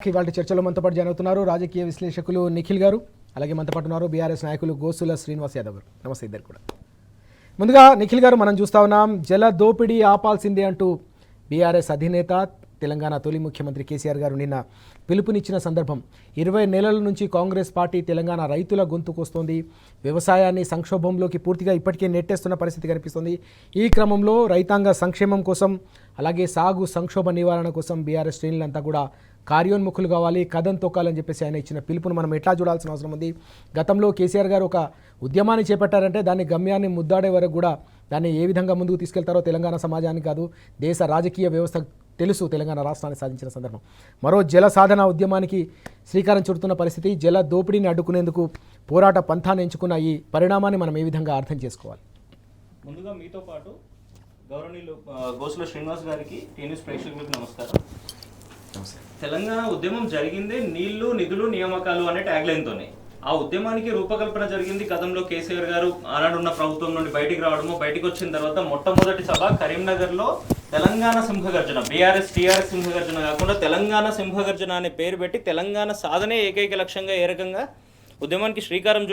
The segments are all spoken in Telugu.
ఇవాళ చర్చలో మనతో పాటు జాయిన్ అవుతున్నారు రాజకీయ విశ్లేషకులు నిఖిల్ గారు, అలాగే మనతో పాటు ఉన్నారు బీఆర్ఎస్ నాయకులు గోసుల శ్రీనివాస్ యాదవ్ గారు. నమస్తే ఇద్దరు కూడా. ముందుగా నిఖిల్ గారు, మనం చూస్తా ఉన్నాం జల దోపిడీ ఆపాల్సిందే అంటూ బీఆర్ఎస్ అధినేత తెలంగాణ తొలి ముఖ్యమంత్రి కేసీఆర్ గారు నిన్న పిలుపునిచ్చిన సందర్భం. 20 నెలల నుంచి కాంగ్రెస్ పార్టీ తెలంగాణ రైతుల గొంతుకొస్తోంది. వ్యవసాయాన్ని సంక్షోభంలోకి పూర్తిగా ఇప్పటికే నెట్టేస్తున్న పరిస్థితి కనిపిస్తుంది. ఈ క్రమంలో రైతాంగ సంక్షేమం కోసం, అలాగే సాగు సంక్షోభ నివారణ కోసం బీఆర్ఎస్ శ్రేణులంతా కూడా కార్యోన్ముఖులు కావాలి, కథం తొక్కాలని చెప్పేసి ఆయన ఇచ్చిన పిలుపును మనం ఎట్లా చూడాల్సిన అవసరం ఉంది. గతంలో కేసీఆర్ గారు ఒక ఉద్యమాన్ని చేపట్టారంటే దాని గమ్యాన్ని ముద్దాడే వరకు కూడా దాన్ని ఏ విధంగా ముందుకు తీసుకెళ్తారో తెలంగాణ సమాజానికి కాదు, దేశ రాజకీయ వ్యవస్థ తెలుసు. తెలంగాణ రాష్ట్రాన్ని సాధించిన సందర్భం మరో జల సాధన ఉద్యమానికి శ్రీకారం చుడుతున్న పరిస్థితి. జల దోపిడీని అడ్డుకునేందుకు పోరాట పంథాన్ని ఎంచుకున్న ఈ పరిణామాన్ని మనం ఏ విధంగా అర్థం చేసుకోవాలి? ముందుగా మీతో పాటు గౌరవనీయులు గోసుల శ్రీనివాస్ గారికి, టీన్యూస్ ప్రేక్షకులకు నమస్కారం. తెలంగాణ ఉద్యమం జరిగింది నీళ్లు నిధులు నియామకాలు అనే ట్యాగ్లైన్తోనే. ఆ ఉద్యమానికి రూపకల్పన జరిగింది గతంలో కేసీఆర్ గారు ఆనాడున్న ప్రభుత్వం నుండి బయటికి రావడము. బయటికి వచ్చిన తర్వాత మొట్టమొదటి సభ కరీంనగర్లో తెలంగాణ సింహగర్జన, బీఆర్ఎస్ టీఆర్ఎస్ సింహగర్జన కాకుండా తెలంగాణ సింహగర్జన అనే పేరు పెట్టి తెలంగాణ సాధనే ఏకైక లక్ష్యంగా ఏ రకంగా ఉద్యమానికి శ్రీకారం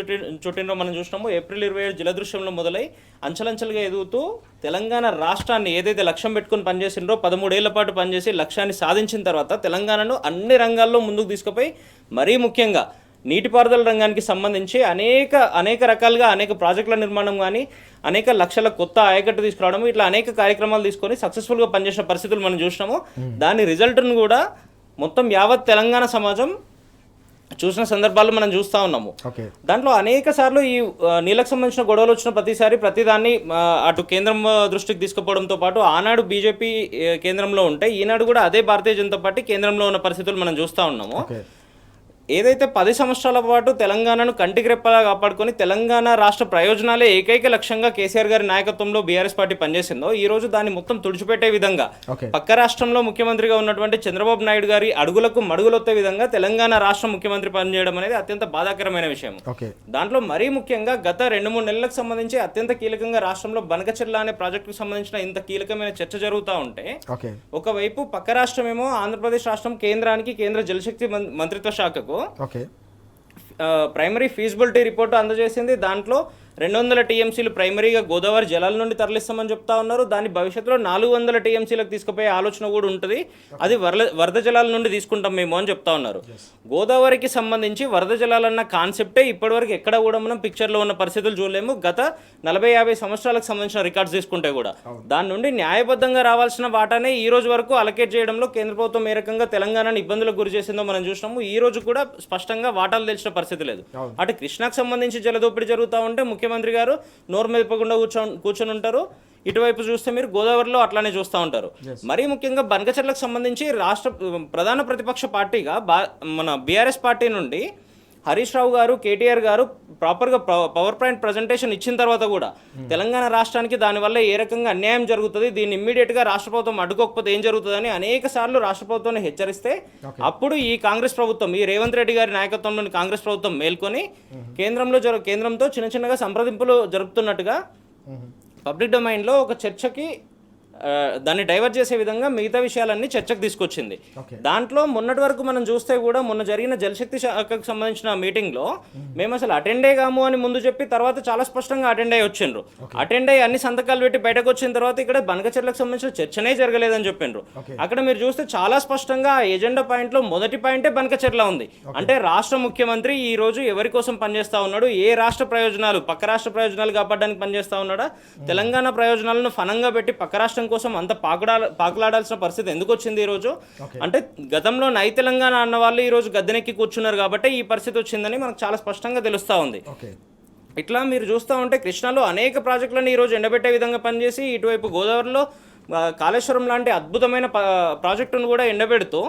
చుట్టినో మనం చూసినాము. ఏప్రిల్ 27 జలదృశ్యంలో మొదలై అంచలంచలుగా ఎదుగుతూ తెలంగాణ రాష్ట్రాన్ని ఏదైతే లక్ష్యం పెట్టుకుని పనిచేసిండ్రో 13 ఏళ్ల పాటు పనిచేసి లక్ష్యాన్ని సాధించిన తర్వాత తెలంగాణను అన్ని రంగాల్లో ముందుకు తీసుకుపోయి, మరీ ముఖ్యంగా నీటిపారుదల రంగానికి సంబంధించి అనేక రకాలుగా అనేక ప్రాజెక్టుల నిర్మాణం కానీ, అనేక లక్షల కొత్త ఆయకట్టు తీసుకురావడం, ఇట్లా అనేక కార్యక్రమాలు తీసుకొని సక్సెస్ఫుల్గా పనిచేసిన పరిస్థితులు మనం చూసినాము. దాని రిజల్ట్ను కూడా మొత్తం యావత్ తెలంగాణ సమాజం చూసిన సందర్భాలు మనం చూస్తూ ఉన్నాము. దాంట్లో అనేక సార్లు ఈ నీళ్ళకు సంబంధించిన గొడవలు వచ్చిన ప్రతిదాన్ని అటు కేంద్రం దృష్టికి తీసుకుపోవడంతో పాటు ఆనాడు బీజేపీ కేంద్రంలో ఉంటే ఈనాడు కూడా అదే భారతీయ జనతా పార్టీ కేంద్రంలో ఉన్న పరిస్థితులు మనం చూస్తూ ఉన్నాము. ఏదైతే 10 సంవత్సరాల పాటు తెలంగాణను కంటికి రెప్పలా కాపాడుకొని తెలంగాణ రాష్ట్ర ప్రయోజనాలే ఏకైక లక్ష్యంగా కేసీఆర్ గారి నాయకత్వంలో బీఆర్ఎస్ పార్టీ పనిచేసిందో, ఈ రోజు దాన్ని మొత్తం తుడిచిపెట్టే విధంగా పక్క రాష్ట్రంలో ముఖ్యమంత్రిగా ఉన్నటువంటి చంద్రబాబు నాయుడు గారి అడుగులకు మడుగులొత్తే విధంగా తెలంగాణ రాష్ట్ర ముఖ్యమంత్రి పనిచేయడం అనేది అత్యంత బాధాకరమైన విషయం. దాంట్లో మరీ ముఖ్యంగా గత 2-3 నెలలకు సంబంధించి అత్యంత కీలకంగా రాష్ట్రంలో బనకచెర్ల అనే ప్రాజెక్టుకు సంబంధించిన ఇంత కీలకమైన చర్చ జరుగుతూ ఉంటే, ఒకవైపు పక్క రాష్ట్రమేమో ఆంధ్రప్రదేశ్ రాష్ట్రం కేంద్రానికి, కేంద్ర జలశక్తి మంత్రిత్వ శాఖకు ప్రైమరీ ఫీజిబిలిటీ రిపోర్టు అందజేసింది. దాంట్లో 200 టీఎంసీలు ప్రైమరీగా గోదావరి జలాల నుండి తరలిస్తామని చెప్తా ఉన్నారు. దాని భవిష్యత్తులో 400 టీఎంసీలకు తీసుకుపోయే ఆలోచన కూడా ఉంటుంది. అది వరద జలాల నుండి తీసుకుంటాం మేము అని చెప్తా ఉన్నారు. గోదావరికి సంబంధించి వరద జలాలన్న కాన్సెప్టే ఇప్పటివరకు ఎక్కడ కూడా మనం పిక్చర్లో ఉన్న పరిస్థితులు చూడలేము. గత 40-50 సంవత్సరాలకు సంబంధించిన రికార్డ్స్ తీసుకుంటే కూడా దాని నుండి న్యాయబద్ధంగా రావాల్సిన వాటానే ఈ రోజు వరకు అలకేట్ చేయడంలో కేంద్ర ప్రభుత్వం ఏ రకంగా తెలంగాణను ఇబ్బందులకు గురి చేసిందో మనం చూసినాము. ఈ రోజు కూడా స్పష్టంగా వాటాలు తెలిసిన పరిస్థితి లేదు. అటు కృష్ణాకు సంబంధించి జలదోపిడీ జరుగుతూ ఉంటే ముఖ్యమంత్రి గారు నోరు మెదపకుండా కూర్చొని ఉంటారు. ఇటువైపు చూస్తే మీరు గోదావరిలో అట్లానే చూస్తూ ఉంటారు. మరీ ముఖ్యంగా బనకచెర్లకు సంబంధించి రాష్ట్ర ప్రధాన ప్రతిపక్ష పార్టీగా మన బీఆర్ఎస్ పార్టీ నుండి హరీష్ రావు గారు, కేటీఆర్ గారు ప్రాపర్గా పవర్ పాయింట్ ప్రజెంటేషన్ ఇచ్చిన తర్వాత కూడా తెలంగాణ రాష్ట్రానికి దానివల్ల ఏ రకంగా అన్యాయం జరుగుతుంది, దీన్ని ఇమ్మీడియట్గా రాష్ట్ర ప్రభుత్వం అడ్డుకోకపోతే ఏం జరుగుతుందని అనేక సార్లు రాష్ట్ర ప్రభుత్వాన్ని హెచ్చరిస్తే, అప్పుడు ఈ కాంగ్రెస్ ప్రభుత్వం, ఈ రేవంత్ రెడ్డి గారి నాయకత్వంలోని కాంగ్రెస్ ప్రభుత్వం మేల్కొని కేంద్రంతో చిన్నగా సంప్రదింపులు జరుపుతున్నట్టుగా పబ్లిక్ డొమైన్లో ఒక చర్చకి దాన్ని డైవర్ట్ చేసే విధంగా మిగతా విషయాలన్నీ చర్చకు తీసుకొచ్చింది. దాంట్లో మొన్నటి వరకు మనం చూస్తే కూడా మొన్న జరిగిన జలశక్తి శాఖకు సంబంధించిన మీటింగ్లో మేము అసలు అటెండ్ అయ్యాము అని ముందు చెప్పి తర్వాత చాలా స్పష్టంగా అటెండ్ అయ్యి వచ్చిండ్రు. అటెండ్ అయ్యి అన్ని సంతకాలు పెట్టి బయటకు వచ్చిన తర్వాత ఇక్కడ బనకచెర్లకు సంబంధించిన చర్చనే జరగలేదని చెప్పిండ్రు. అక్కడ మీరు చూస్తే చాలా స్పష్టంగా ఎజెండా పాయింట్లో మొదటి పాయింటే బనకచెర్ల ఉంది. అంటే రాష్ట్ర ముఖ్యమంత్రి ఈ రోజు ఎవరి కోసం పనిచేస్తా ఉన్నాడు, ఏ రాష్ట్ర ప్రయోజనాలు, పక్క రాష్ట్ర ప్రయోజనాలు కాపాడడానికి పనిచేస్తా ఉన్నాడా, తెలంగాణ ప్రయోజనాలను ఫనంగా పెట్టి పక్క రాష్ట్రం కోసం అంత పాకులాడాల్సిన పరిస్థితి ఎందుకు వచ్చింది ఈ రోజు? అంటే గతంలో నై తెలంగాణ అన్న వాళ్ళు ఈ రోజు గద్దెనెక్కి కూర్చున్నారు కాబట్టి ఈ పరిస్థితి వచ్చిందని మనకు చాలా స్పష్టంగా తెలుస్తూ ఉంది. ఇట్లా మీరు చూస్తూ ఉంటే కృష్ణాలో అనేక ప్రాజెక్టులను ఈ రోజు ఎండబెట్టే విధంగా పనిచేసి, ఇటువైపు గోదావరిలో కాళేశ్వరం లాంటి అద్భుతమైన ప్రాజెక్టును కూడా ఎండబెడుతూ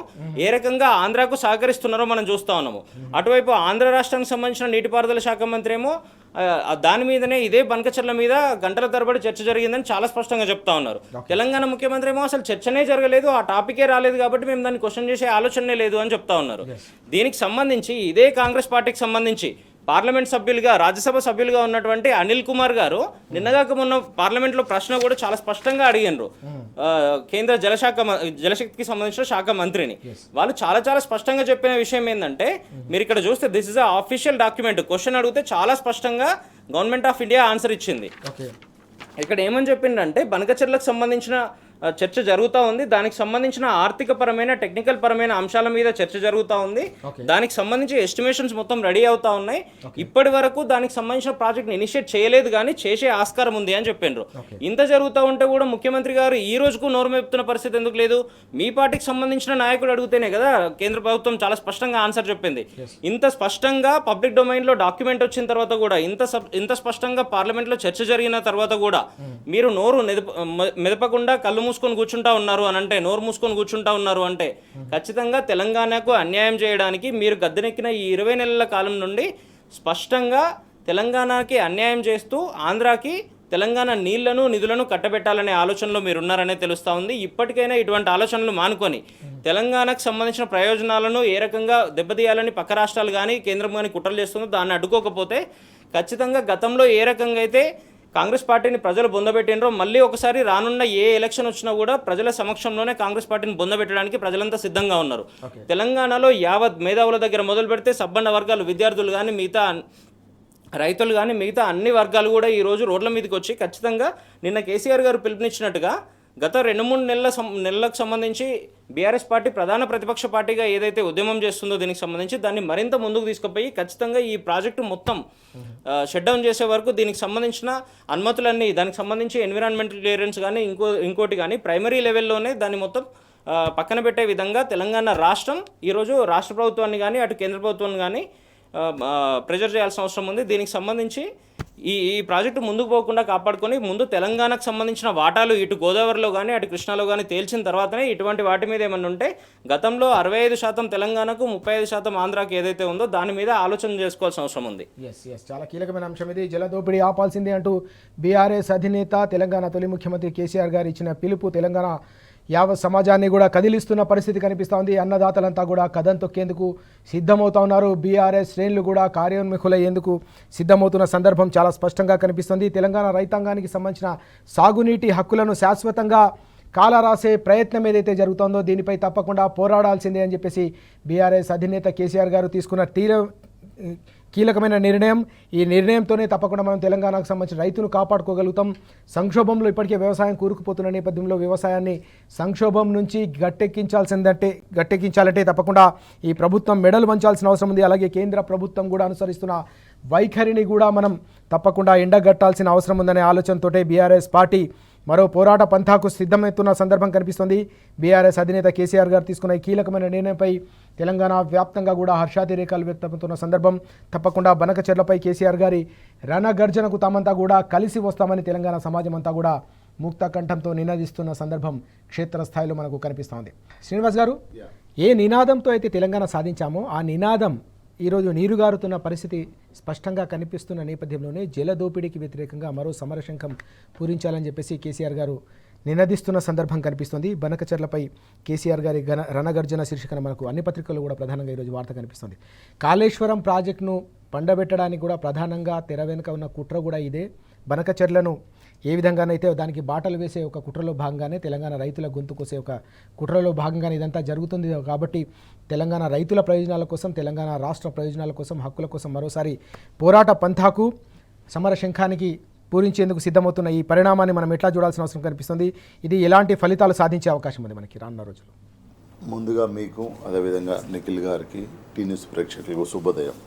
ఏ రకంగా ఆంధ్రాకు సహకరిస్తున్నారో మనం చూస్తూ ఉన్నాము. అటువైపు ఆంధ్ర రాష్ట్రానికి సంబంధించిన నీటిపారుదల శాఖ మంత్రి ఏమో దాని మీదనే, ఇదే బనకచెర్ల మీద గంటల తరబడి చర్చ జరిగిందని చాలా స్పష్టంగా చెప్తా ఉన్నారు. తెలంగాణ ముఖ్యమంత్రి ఏమో అసలు చర్చనే జరగలేదు, ఆ టాపికే రాలేదు కాబట్టి మేము దాన్ని క్వశ్చన్ చేసే ఆలోచనే లేదు అని చెప్తా ఉన్నారు. దీనికి సంబంధించి ఇదే కాంగ్రెస్ పార్టీకి సంబంధించి పార్లమెంట్ సభ్యులుగా రాజ్యసభ సభ్యులుగా ఉన్నటువంటి అనిల్ కుమార్ గారు నిన్నగాక మొన్న పార్లమెంట్లో ప్రశ్న కూడా చాలా స్పష్టంగా అడిగినారు కేంద్ర జలశక్తికి సంబంధించిన శాఖ మంత్రిని. వాళ్ళు చాలా చాలా స్పష్టంగా చెప్పిన విషయం ఏంటంటే, మీరు ఇక్కడ చూస్తే this is a official document, question అడిగితే చాలా స్పష్టంగా గవర్నమెంట్ ఆఫ్ ఇండియా ఆన్సర్ ఇచ్చింది. ఇక్కడ ఏమని చెప్పిందంటే, బనకచెర్లకు సంబంధించిన చర్చ జరుగుతూ ఉంది, దానికి సంబంధించిన ఆర్థిక పరమైన టెక్నికల్ పరమైన అంశాల మీద చర్చ జరుగుతూ ఉంది, దానికి సంబంధించి ఎస్టిమేషన్స్ మొత్తం రెడీ అవుతా ఉన్నాయి. ఇప్పటి వరకు దానికి సంబంధించిన ప్రాజెక్ట్ ఇనిషియేట్ చేయలేదు, కానీ చేసే ఆస్కారం ఉంది అని చెప్పిండ్రు. ఇంత జరుగుతూ ఉంటే కూడా ముఖ్యమంత్రి గారు ఈ రోజుకు నోరు మెప్పుతున్న పరిస్థితి ఎందుకు లేదు? మీ పార్టీకి సంబంధించిన నాయకుడు అడిగితేనే కదా కేంద్ర ప్రభుత్వం చాలా స్పష్టంగా ఆన్సర్ చెప్పింది. ఇంత స్పష్టంగా పబ్లిక్ డొమైన్లో డాక్యుమెంట్ వచ్చిన తర్వాత కూడా, ఇంత స్పష్టంగా పార్లమెంట్లో చర్చ జరిగిన తర్వాత కూడా మీరు నోరు మెదపకుండా కళ్ళు మూసుకొని కూర్చుంటా ఉన్నారు అని అంటే, నోరు మూసుకొని కూర్చుంటా ఉన్నారు అంటే, ఖచ్చితంగా తెలంగాణకు అన్యాయం చేయడానికి మీరు గద్దెనెక్కిన ఈ 20 నెలల కాలం నుండి స్పష్టంగా తెలంగాణకి అన్యాయం చేస్తూ ఆంధ్రాకి తెలంగాణ నీళ్లను నిధులను కట్టబెట్టాలనే ఆలోచనలో మీరు ఉన్నారనే తెలుస్తూ ఉంది. ఇప్పటికైనా ఇటువంటి ఆలోచనలు మానుకొని తెలంగాణకు సంబంధించిన ప్రయోజనాలను ఏ రకంగా దెబ్బతీయాలని పక్క రాష్ట్రాలు కానీ కేంద్రం కానీ కుట్రలు చేస్తుందో దాన్ని అడ్డుకోకపోతే ఖచ్చితంగా గతంలో ఏ రకంగా అయితే కాంగ్రెస్ పార్టీని ప్రజలు బొందబెట్టినరో, మళ్ళీ ఒకసారి రానున్న ఏ ఎలక్షన్ వచ్చినా కూడా ప్రజల సమక్షంలోనే కాంగ్రెస్ పార్టీని బొందబెట్టడానికి ప్రజలంతా సిద్ధంగా ఉన్నారు. తెలంగాణలో యావత్ మేధావుల దగ్గర మొదలు పెడితే సబ్బండ వర్గాలు, విద్యార్థులు కానీ, మిగతా రైతులు కానీ, మిగతా అన్ని వర్గాలు కూడా ఈరోజు రోడ్ల మీదకి వచ్చి ఖచ్చితంగా నిన్న కేసీఆర్ గారు పిలుపునిచ్చినట్టుగా గత 2-3 నెలలకు సంబంధించి బీఆర్ఎస్ పార్టీ ప్రధాన ప్రతిపక్ష పార్టీగా ఏదైతే ఉద్యమం చేస్తుందో దీనికి సంబంధించి దాన్ని మరింత ముందుకు తీసుకుపోయి ఖచ్చితంగా ఈ ప్రాజెక్టు మొత్తం షట్ డౌన్ చేసే వరకు దీనికి సంబంధించిన అనుమతులన్నీ, దానికి సంబంధించి ఎన్విరాన్మెంటల్ క్లియరెన్స్ కానీ ఇంకోటి కానీ ప్రైమరీ లెవెల్లోనే దాన్ని మొత్తం పక్కన పెట్టే విధంగా తెలంగాణ రాష్ట్రం ఈరోజు రాష్ట్ర ప్రభుత్వాన్ని కానీ అటు కేంద్ర ప్రభుత్వాన్ని కానీ ప్రెజర్ చేయాల్సిన అవసరం ఉంది. దీనికి సంబంధించి ఈ ప్రాజెక్టు ముందుకు పోకుండా కాపాడుకొని ముందు తెలంగాణకు సంబంధించిన వాటాలు ఇటు గోదావరిలో కానీ అటు కృష్ణాలో కానీ తేల్చిన తర్వాతనే ఇటువంటి వాటి మీద ఏమన్నా ఉంటే, గతంలో 65% తెలంగాణకు 35% ఆంధ్రాకి ఏదైతే ఉందో దాని మీద ఆలోచన చేసుకోవాల్సిన అవసరం ఉంది. చాలా కీలకమైన అంశం ఇది. జలదోపిడీ ఆపాల్సిందే అంటూ బీఆర్ఎస్ అధినేత తెలంగాణ తొలి ముఖ్యమంత్రి కేసీఆర్ గారు ఇచ్చిన పిలుపు తెలంగాణ యావత్ సమాజాన్ని కూడా కదిలిస్తున్న పరిస్థితి కనిపిస్తూ ఉంది. అన్నదాతలంతా కూడా కథం తొక్కేందుకు సిద్ధమవుతా ఉన్నారు. బీఆర్ఎస్ శ్రేణులు కూడా కార్యోన్ముఖులయ్యేందుకు సిద్ధమవుతున్న సందర్భం చాలా స్పష్టంగా కనిపిస్తుంది. తెలంగాణ రైతాంగానికి సంబంధించిన సాగునీటి హక్కులను శాశ్వతంగా కాలరాసే ప్రయత్నం ఏదైతే జరుగుతుందో దీనిపై తప్పకుండా పోరాడాల్సిందే అని చెప్పేసి బీఆర్ఎస్ అధినేత కేసీఆర్ గారు తీసుకున్న కీలకమైన నిర్ణయం. ఈ నిర్ణయంతోనే తప్పకుండా మనం తెలంగాణకు సంబంధించిన రైతును కాపాడుకోగలుగుతాం. సంక్షోభంలో ఇప్పటికే వ్యవసాయం కూరుకుపోతున్న నేపథ్యంలో వ్యవసాయాన్ని సంక్షోభం నుంచి గట్టెక్కించాలంటే తప్పకుండా ఈ ప్రభుత్వం మెడలు వంచాల్సిన అవసరం ఉంది. అలాగే కేంద్ర ప్రభుత్వం కూడా అనుసరిస్తున్న వైఖరిని కూడా మనం తప్పకుండా ఎండగట్టాల్సిన అవసరం ఉందనే ఆలోచనతోటే బీఆర్ఎస్ పార్టీ మరో పోరాట పంథాకు సిద్ధమవుతున్న సందర్భం కనిపిస్తుంది. బీఆర్ఎస్ అధినేత కేసీఆర్ గారు తీసుకున్న ఈ కీలకమైన నిర్ణయంపై తెలంగాణ వ్యాప్తంగా కూడా హర్షాతిరేకాలు వ్యక్తమవుతున్న సందర్భం. తప్పకుండా బనకచెర్లపై కేసీఆర్ గారి రణగర్జనకు తామంతా కూడా కలిసి వస్తామని తెలంగాణ సమాజం అంతా కూడా ముక్త కంఠంతో నినదిస్తున్న సందర్భం క్షేత్రస్థాయిలో మనకు కనిపిస్తోంది. శ్రీనివాస్ గారు, ఏ నినాదంతో అయితే తెలంగాణ సాధించామో ఆ నినాదం ఈరోజు నీరుగారుతున్న పరిస్థితి స్పష్టంగా కనిపిస్తున్న నేపథ్యంలోనే జలదోపిడీకి వ్యతిరేకంగా మరో సమరశంఖం పూరించాలని చెప్పేసి కేసీఆర్ గారు నినదిస్తున్న సందర్భం కనిపిస్తుంది. బనకచెర్లపై కేసీఆర్ గారి రణగర్జన శీర్షికన మనకు అన్ని పత్రికల్లో కూడా ప్రధానంగా ఈరోజు వార్త కనిపిస్తుంది. కాళేశ్వరం ప్రాజెక్టును పండబెట్టడానికి కూడా ప్రధానంగా తెర వెనుక ఉన్న కుట్ర కూడా ఇదే. బనకచెర్లను ఏ విధంగానైతే దానికి బాటలు వేసే ఒక కుట్రలో భాగంగానే తెలంగాణ రైతుల గొంతు కోసే ఒక కుట్రలో భాగంగానే ఇదంతా జరుగుతుంది. కాబట్టి తెలంగాణ రైతుల ప్రయోజనాల కోసం, తెలంగాణ రాష్ట్ర ప్రయోజనాల కోసం, హక్కుల కోసం మరోసారి పోరాట పంథాకు సమరశంఖానికి పూరించేందుకు సిద్ధమవుతున్న ఈ పరిణామాన్ని మనం ఎట్లా చూడాల్సిన అవసరం కనిపిస్తుంది? ఇది ఎలాంటి ఫలితాలు సాధించే అవకాశం ఉంది మనకి రానున్న రోజుల్లో? ముందుగా మీకు అదేవిధంగా నిఖిల్ గారికి, టీ న్యూస్ ప్రేక్షకులకు శుభోదయం.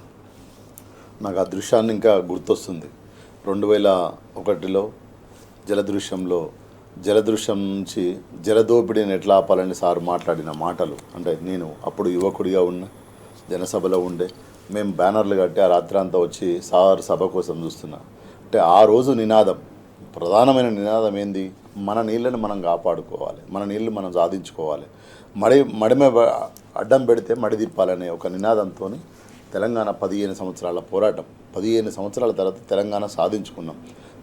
నాకు ఆ దృశ్యాన్ని ఇంకా గుర్తొస్తుంది. 2001లో జలదృశ్యం నుంచి జలదోపిడీని ఎట్లా ఆపాలని సార్ మాట్లాడిన మాటలు. అంటే నేను అప్పుడు యువకుడిగా ఉన్న జనసభలో ఉండే, మేము బ్యానర్లు కట్టి ఆ రాత్రి అంతా వచ్చి సార్ సభ కోసం చూస్తున్నా. అంటే ఆ రోజు నినాదం, ప్రధానమైన నినాదం ఏంది? మన నీళ్ళని మనం కాపాడుకోవాలి, మన నీళ్ళు మనం సాధించుకోవాలి, మడిమ అడ్డం పెడితే మడి తిప్పాలనే ఒక నినాదంతో తెలంగాణ 15 సంవత్సరాల పోరాటం, 15 సంవత్సరాల తర్వాత తెలంగాణ సాధించుకున్నాం.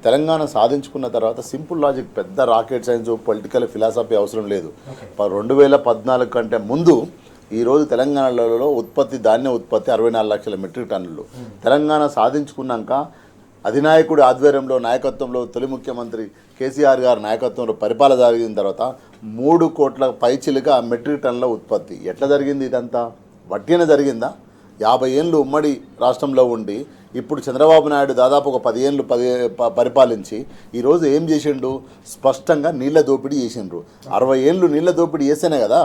తెలంగాణ సాధించుకున్న తర్వాత సింపుల్ లాజిక్, పెద్ద రాకెట్ సైన్స్, పొలిటికల్ ఫిలాసఫీ అవసరం లేదు. 2014 కంటే ముందు ఈరోజు తెలంగాణలో ధాన్య ఉత్పత్తి 64 లక్షల మెట్రిక్ టన్నులు. తెలంగాణ సాధించుకున్నాక అధినాయకుడి ఆధ్వర్యంలో నాయకత్వంలో తొలి ముఖ్యమంత్రి కేసీఆర్ గారి నాయకత్వంలో పరిపాలన జరిగిన తర్వాత 3 కోట్ల పైచిలుగా మెట్రిక్ టన్నుల ఉత్పత్తి. ఎట్లా జరిగింది ఇదంతా? వట్టిన జరిగిందా? 50 ఏళ్ళు ఉమ్మడి రాష్ట్రంలో ఉండి ఇప్పుడు చంద్రబాబు నాయుడు దాదాపు ఒక 10 ఏళ్ళు పరిపాలించి ఈరోజు ఏం చేసిండు? స్పష్టంగా నీళ్ళ దోపిడీ చేసిండ్రు. 60 ఏళ్ళు నీళ్ళ దోపిడీ చేస్తేనే కదా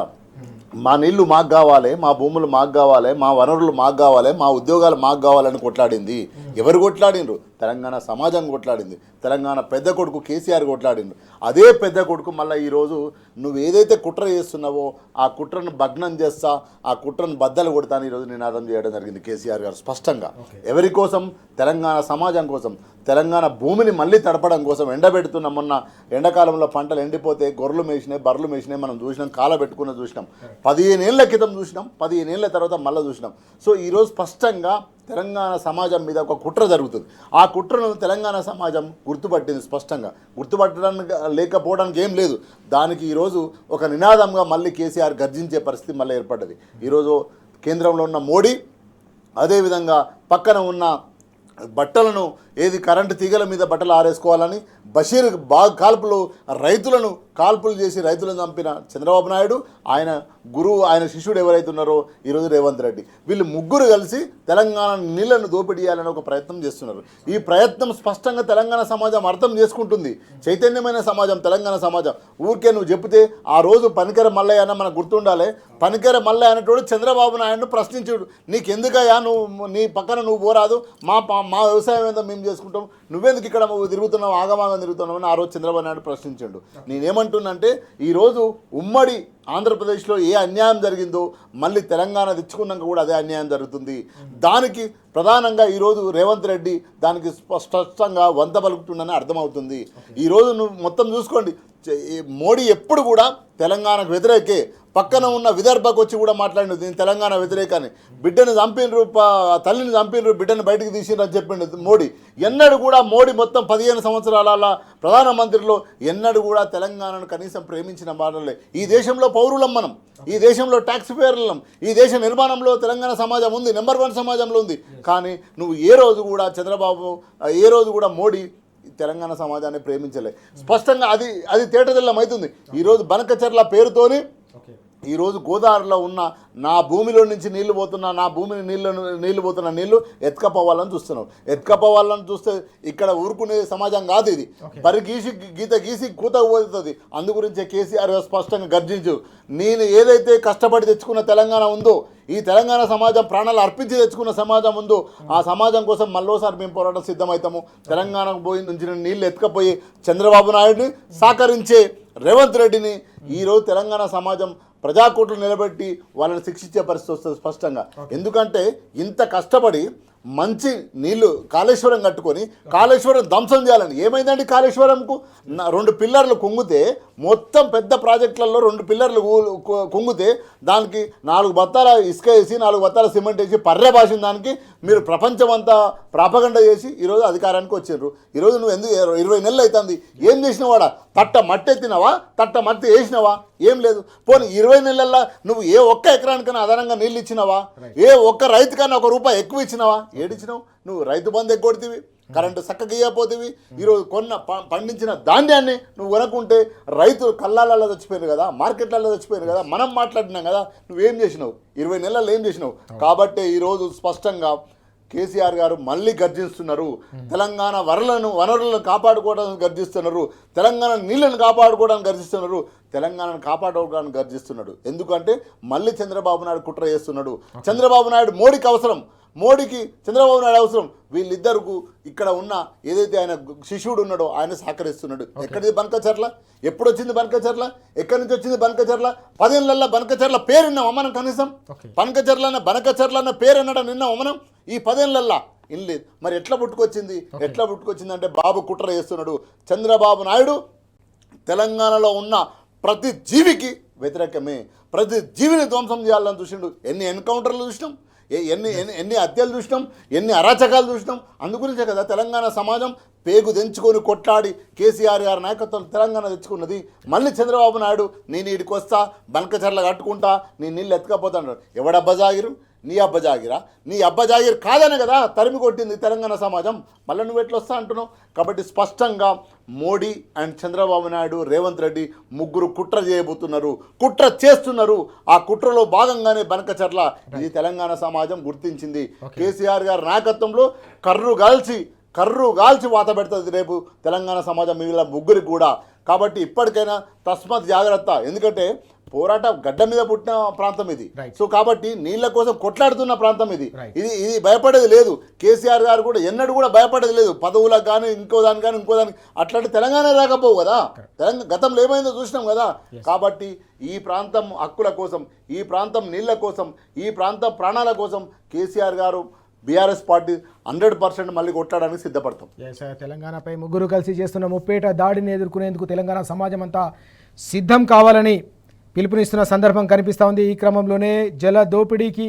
మా నీళ్లు మాకు కావాలి, మా భూములు మాకు కావాలి, మా వనరులు మాకు కావాలి, మా ఉద్యోగాలు మాకు కావాలని కొట్లాడింది. ఎవరు కొట్లాడినరు? తెలంగాణ సమాజం కొట్లాడింది. తెలంగాణ పెద్ద కొడుకు కేసీఆర్ కొట్లాడిండు. అదే పెద్ద కొడుకు మళ్ళీ ఈరోజు నువ్వు ఏదైతే కుట్ర చేస్తున్నావో ఆ కుట్రను భగ్నం చేస్తా, ఆ కుట్రను బద్దలు కొడతాను ఈరోజు నినాదం చేయడం జరిగింది కేసీఆర్ గారు స్పష్టంగా. ఎవరి కోసం? తెలంగాణ సమాజం కోసం, తెలంగాణ భూమిని మళ్ళీ తడపడం కోసం. ఎండబెడుతున్న మొన్న ఎండాకాలంలో పంటలు ఎండిపోతే గొర్రెలు మేసినాయి, బర్రెలు మేసినాయి, మనం చూసినాం, కాలబెట్టుకున్న చూసినాం. 15 ఏళ్ల క్రితం చూసినాం, 15 ఏళ్ల తర్వాత మళ్ళీ చూసినాం. సో ఈరోజు స్పష్టంగా తెలంగాణ సమాజం మీద ఒక కుట్ర జరుగుతుంది. ఆ కుట్రను తెలంగాణ సమాజం గుర్తుపట్టింది. స్పష్టంగా గుర్తుపట్టడానికి లేకపోవడానికి ఏం లేదు. దానికి ఈరోజు ఒక నినాదంగా మళ్ళీ కేసీఆర్ గర్జించే పరిస్థితి మళ్ళీ ఏర్పడ్డది. ఈరోజు కేంద్రంలో ఉన్న మోడీ, అదేవిధంగా పక్కన ఉన్న బట్టలను కరెంటు తీగల మీద బట్టలు ఆరేసుకోవాలని బషీర్ కాల్పులు రైతులను కాల్పులు చేసి రైతులను చంపిన చంద్రబాబు నాయుడు, ఆయన గురువు, ఆయన శిష్యుడు ఎవరైతే ఉన్నారో ఈరోజు రేవంత్ రెడ్డి, వీళ్ళు ముగ్గురు కలిసి తెలంగాణ నీళ్లను దోపిడీ చేయాలని ఒక ప్రయత్నం చేస్తున్నారు. ఈ ప్రయత్నం స్పష్టంగా తెలంగాణ సమాజం అర్థం చేసుకుంటుంది. చైతన్యమైన సమాజం తెలంగాణ సమాజం. ఊరికే నువ్వు చెప్తే ఆ రోజు పనికెర మల్లయ్య అన్న మనకు గుర్తుండాలి. పనికెర మల్లయ్య అనేటోడు చంద్రబాబు నాయుడును ప్రశ్నించుడు, నీకెందుకయ్యా నువ్వు నీ పక్కన నువ్వు పోరాదు, మా వ్యవసాయం ఏందో మేము చేసుకుంటాం, నువ్వెందుకు ఇక్కడ తిరుగుతున్నావు, ఆగమాగం తిరుగుతున్నావు అని ఆ రోజు చంద్రబాబు నాయుడు ప్రశ్నించాడు. నేనేమంటున్నంటే ఈరోజు ఉమ్మడి ఆంధ్రప్రదేశ్లో ఏ అన్యాయం జరిగిందో మళ్ళీ తెలంగాణ తెచ్చుకున్నాక కూడా అదే అన్యాయం జరుగుతుంది. దానికి ప్రధానంగా ఈరోజు రేవంత్ రెడ్డి దానికి స్పష్టంగా వంత పలుకుతుందని అర్థమవుతుంది. ఈరోజు నువ్వు మొత్తం చూసుకోండి, మోడీ ఎప్పుడు కూడా తెలంగాణకు వ్యతిరేకే. పక్కన ఉన్న విదర్భకు వచ్చి కూడా మాట్లాడిండు దీని తెలంగాణ వ్యతిరేకాన్ని. బిడ్డను చంపినరు, తల్లిని చంపినరు, బిడ్డను బయటకు తీసినరు అని చెప్పిండు మోడీ. ఎన్నడూ కూడా మోడీ మొత్తం 15 సంవత్సరాల ప్రధానమంత్రిలో ఎన్నడూ కూడా తెలంగాణను కనీసం ప్రేమించిన మాటలే. ఈ దేశంలో పౌరులం మనం, ఈ దేశంలో ట్యాక్స్ పేర్లం, ఈ దేశ నిర్మాణంలో తెలంగాణ సమాజం ఉంది, నెంబర్ 1 సమాజంలో ఉంది. కానీ నువ్వు ఏ రోజు కూడా చంద్రబాబు, ఏ రోజు కూడా మోడీ తెలంగాణ సమాజాన్ని ప్రేమించలే. స్పష్టంగా అది తేటతెల్లమవుతుంది. ఈరోజు బనకచెర్ల పేరుతోని ఈరోజు గోదావరిలో ఉన్న నా భూమిలో నుంచి నీళ్లు పోతున్నా, నా భూమిని నీళ్లు పోతున్న నీళ్లు ఎత్తుకపోవాలని చూస్తున్నావు. ఎత్తుకపోవాలని చూస్తే ఇక్కడ ఊరుకునే సమాజం కాదు ఇది. బరి గీత గీసి కూత పోతుంది. అందుగురించే కేసీఆర్ స్పష్టంగా గర్జించు, నేను ఏదైతే కష్టపడి తెచ్చుకున్న తెలంగాణ ఉందో, ఈ తెలంగాణ సమాజం ప్రాణాలు అర్పించి తెచ్చుకున్న సమాజం ఉందో ఆ సమాజం కోసం మళ్ళోసారి మేము పోరాటం సిద్ధమవుతాము. తెలంగాణకు పోయి నుంచి నీళ్లు ఎత్తుకపోయి చంద్రబాబు నాయుడిని సహకరించే రేవంత్ రెడ్డిని ఈరోజు తెలంగాణ సమాజం ప్రజాకోట్లు నిలబెట్టి వాళ్ళని శిక్షించే పరిస్థితి వస్తుంది స్పష్టంగా. ఎందుకంటే ఇంత కష్టపడి మంచి నీళ్లు కాళేశ్వరం కట్టుకొని కాళేశ్వరం ధ్వంసం చేయాలని. ఏమైందండి కాళేశ్వరంకు? 2 పిల్లర్లు కుంగితే, మొత్తం పెద్ద ప్రాజెక్టులలో 2 పిల్లర్లు కుంగితే దానికి 4 బత్తాల ఇసుక వేసి 4 బత్తాల సిమెంట్ వేసి పర్యభాషిన దానికి మీరు ప్రపంచమంతా ప్రాపగండ చేసి ఈరోజు అధికారానికి వచ్చారు. ఈరోజు నువ్వు ఎందుకు 20 నెలలు అవుతుంది, ఏం చేసినవాడా? తట్ట మట్టి ఎత్తినవా? తట్ట మట్టి వేసినవా? ఏం లేదు. పోనీ 20 నెలల్లో నువ్వు ఏ ఒక్క ఎకరానికైనా అదనంగా నీళ్ళు ఇచ్చినావా? ఏ ఒక్క రైతుకైనా ₹1 ఎక్కువ ఇచ్చినావా? ఏడిచ్చినావు? నువ్వు రైతు బంధు ఎగ్గొడితివి, కరెంటు చక్కగా ఇవ్వపోతివి. ఈరోజు పండించిన ధాన్యాన్ని నువ్వు కొనుక్కుంటే రైతులు కళ్ళాలలో చచ్చిపోయారు కదా, మార్కెట్లలో చచ్చిపోయారు కదా, మనం మాట్లాడినాం కదా. నువ్వేం చేసినావు? 20 నెలల్లో ఏం చేసినావు? కాబట్టి ఈరోజు స్పష్టంగా కేసీఆర్ గారు మళ్ళీ గర్జిస్తున్నారు. తెలంగాణ వనరులను కాపాడుకోవడానికి గర్జిస్తున్నారు, తెలంగాణ నీళ్లను కాపాడుకోవడానికి గర్జిస్తున్నారు, తెలంగాణను కాపాడుకోవడానికి గర్జిస్తున్నాడు. ఎందుకంటే మళ్ళీ చంద్రబాబు నాయుడు కుట్ర చేస్తున్నాడు. చంద్రబాబు నాయుడు మోడీకి అవసరం, మోడీకి చంద్రబాబు నాయుడు అవసరం. వీళ్ళిద్దరికి ఇక్కడ ఉన్న ఏదైతే ఆయన శిష్యుడు ఉన్నాడో ఆయన సహకరిస్తున్నాడు. ఎక్కడిది బనకచెర్ల? ఎప్పుడు వచ్చింది బనకచెర్ల? ఎక్కడి నుంచి వచ్చింది బనకచెర్ల? 10 ఏళ్ళల్లో బనకచెర్ల పేరు విన్నామా మనం? కనీసం బనకచెర్ల అన్న పేరు వినడం విన్నామా మనం? ఈ 10 ఏళ్ళల్లో ఇనలేదు. మరి ఎట్లా పుట్టుకొచ్చింది? ఎట్లా పుట్టుకొచ్చింది అంటే బాబు కుట్ర చేస్తున్నాడు. చంద్రబాబు నాయుడు తెలంగాణలో ఉన్న ప్రతి జీవికి వ్యతిరేకమే. ప్రతి జీవిని ధ్వంసం చేయాలని చూసిండు. ఎన్ని ఎన్కౌంటర్లు చూసినాం, ఎన్ని ఎన్ని ఎన్ని హత్యలు చూసినాం, ఎన్ని అరాచకాలు చూసినాం. అందుగురించే కదా తెలంగాణ సమాజం పేగు తెంచుకొని కొట్లాడి కేసీఆర్ గారి నాయకత్వం తెలంగాణ తెచ్చుకున్నది. మళ్ళీ చంద్రబాబు నాయుడు నేను వీడికి వస్తా, బనకచర్ల కట్టుకుంటా, నీ నీళ్ళు ఎత్తుకపోతాడు. ఎవడబ్బా జాగిరు? నీ అబ్బ జాగిరా? నీ అబ్బ జాగిరు కాదనే కదా తరిమి కొట్టింది తెలంగాణ సమాజం. మళ్ళీ నువ్వు ఎట్లా వస్తా అంటున్నావు? కాబట్టి స్పష్టంగా మోడీ అండ్ చంద్రబాబు నాయుడు, రేవంత్ రెడ్డి ముగ్గురు కుట్ర చేయబోతున్నారు, కుట్ర చేస్తున్నారు. ఆ కుట్రలో భాగంగానే బనకచర్ల ఇది తెలంగాణ సమాజం గుర్తించింది. కేసీఆర్ గారి నాయకత్వంలో కర్రు గాల్చి వాత పెడుతుంది రేపు తెలంగాణ సమాజం మిగిలిన ముగ్గురికి కూడా. కాబట్టి ఇప్పటికైనా తస్మాత్ జాగ్రత్త. ఎందుకంటే పోరాట గడ్డ మీద పుట్టిన ప్రాంతం ఇది. సో కాబట్టి నీళ్ళ కోసం కొట్లాడుతున్న ప్రాంతం ఇది. ఇది భయపడేది లేదు. కేసీఆర్ గారు కూడా ఎన్నడూ కూడా భయపడేది లేదు. పదవులకు కానీ ఇంకో దానికి అట్లాంటి తెలంగాణ రాకపోవు కదా. గతంలో ఏమైందో చూసినాం కదా. కాబట్టి ఈ ప్రాంతం హక్కుల కోసం, ఈ ప్రాంతం నీళ్ళ కోసం, ఈ ప్రాంతం ప్రాణాల కోసం కేసీఆర్ గారు, బీఆర్ఎస్ పార్టీ 100% మళ్ళీ కొట్టడానికి సిద్ధపడతాం. తెలంగాణపై ముగ్గురు కలిసి చేస్తున్న ముప్పేట దాడిని ఎదుర్కొనేందుకు తెలంగాణ సమాజం అంతా సిద్ధం కావాలని పిలుపునిస్తున్న సందర్భం కనిపిస్తూ ఉంది. ఈ క్రమంలోనే జల దోపిడీకి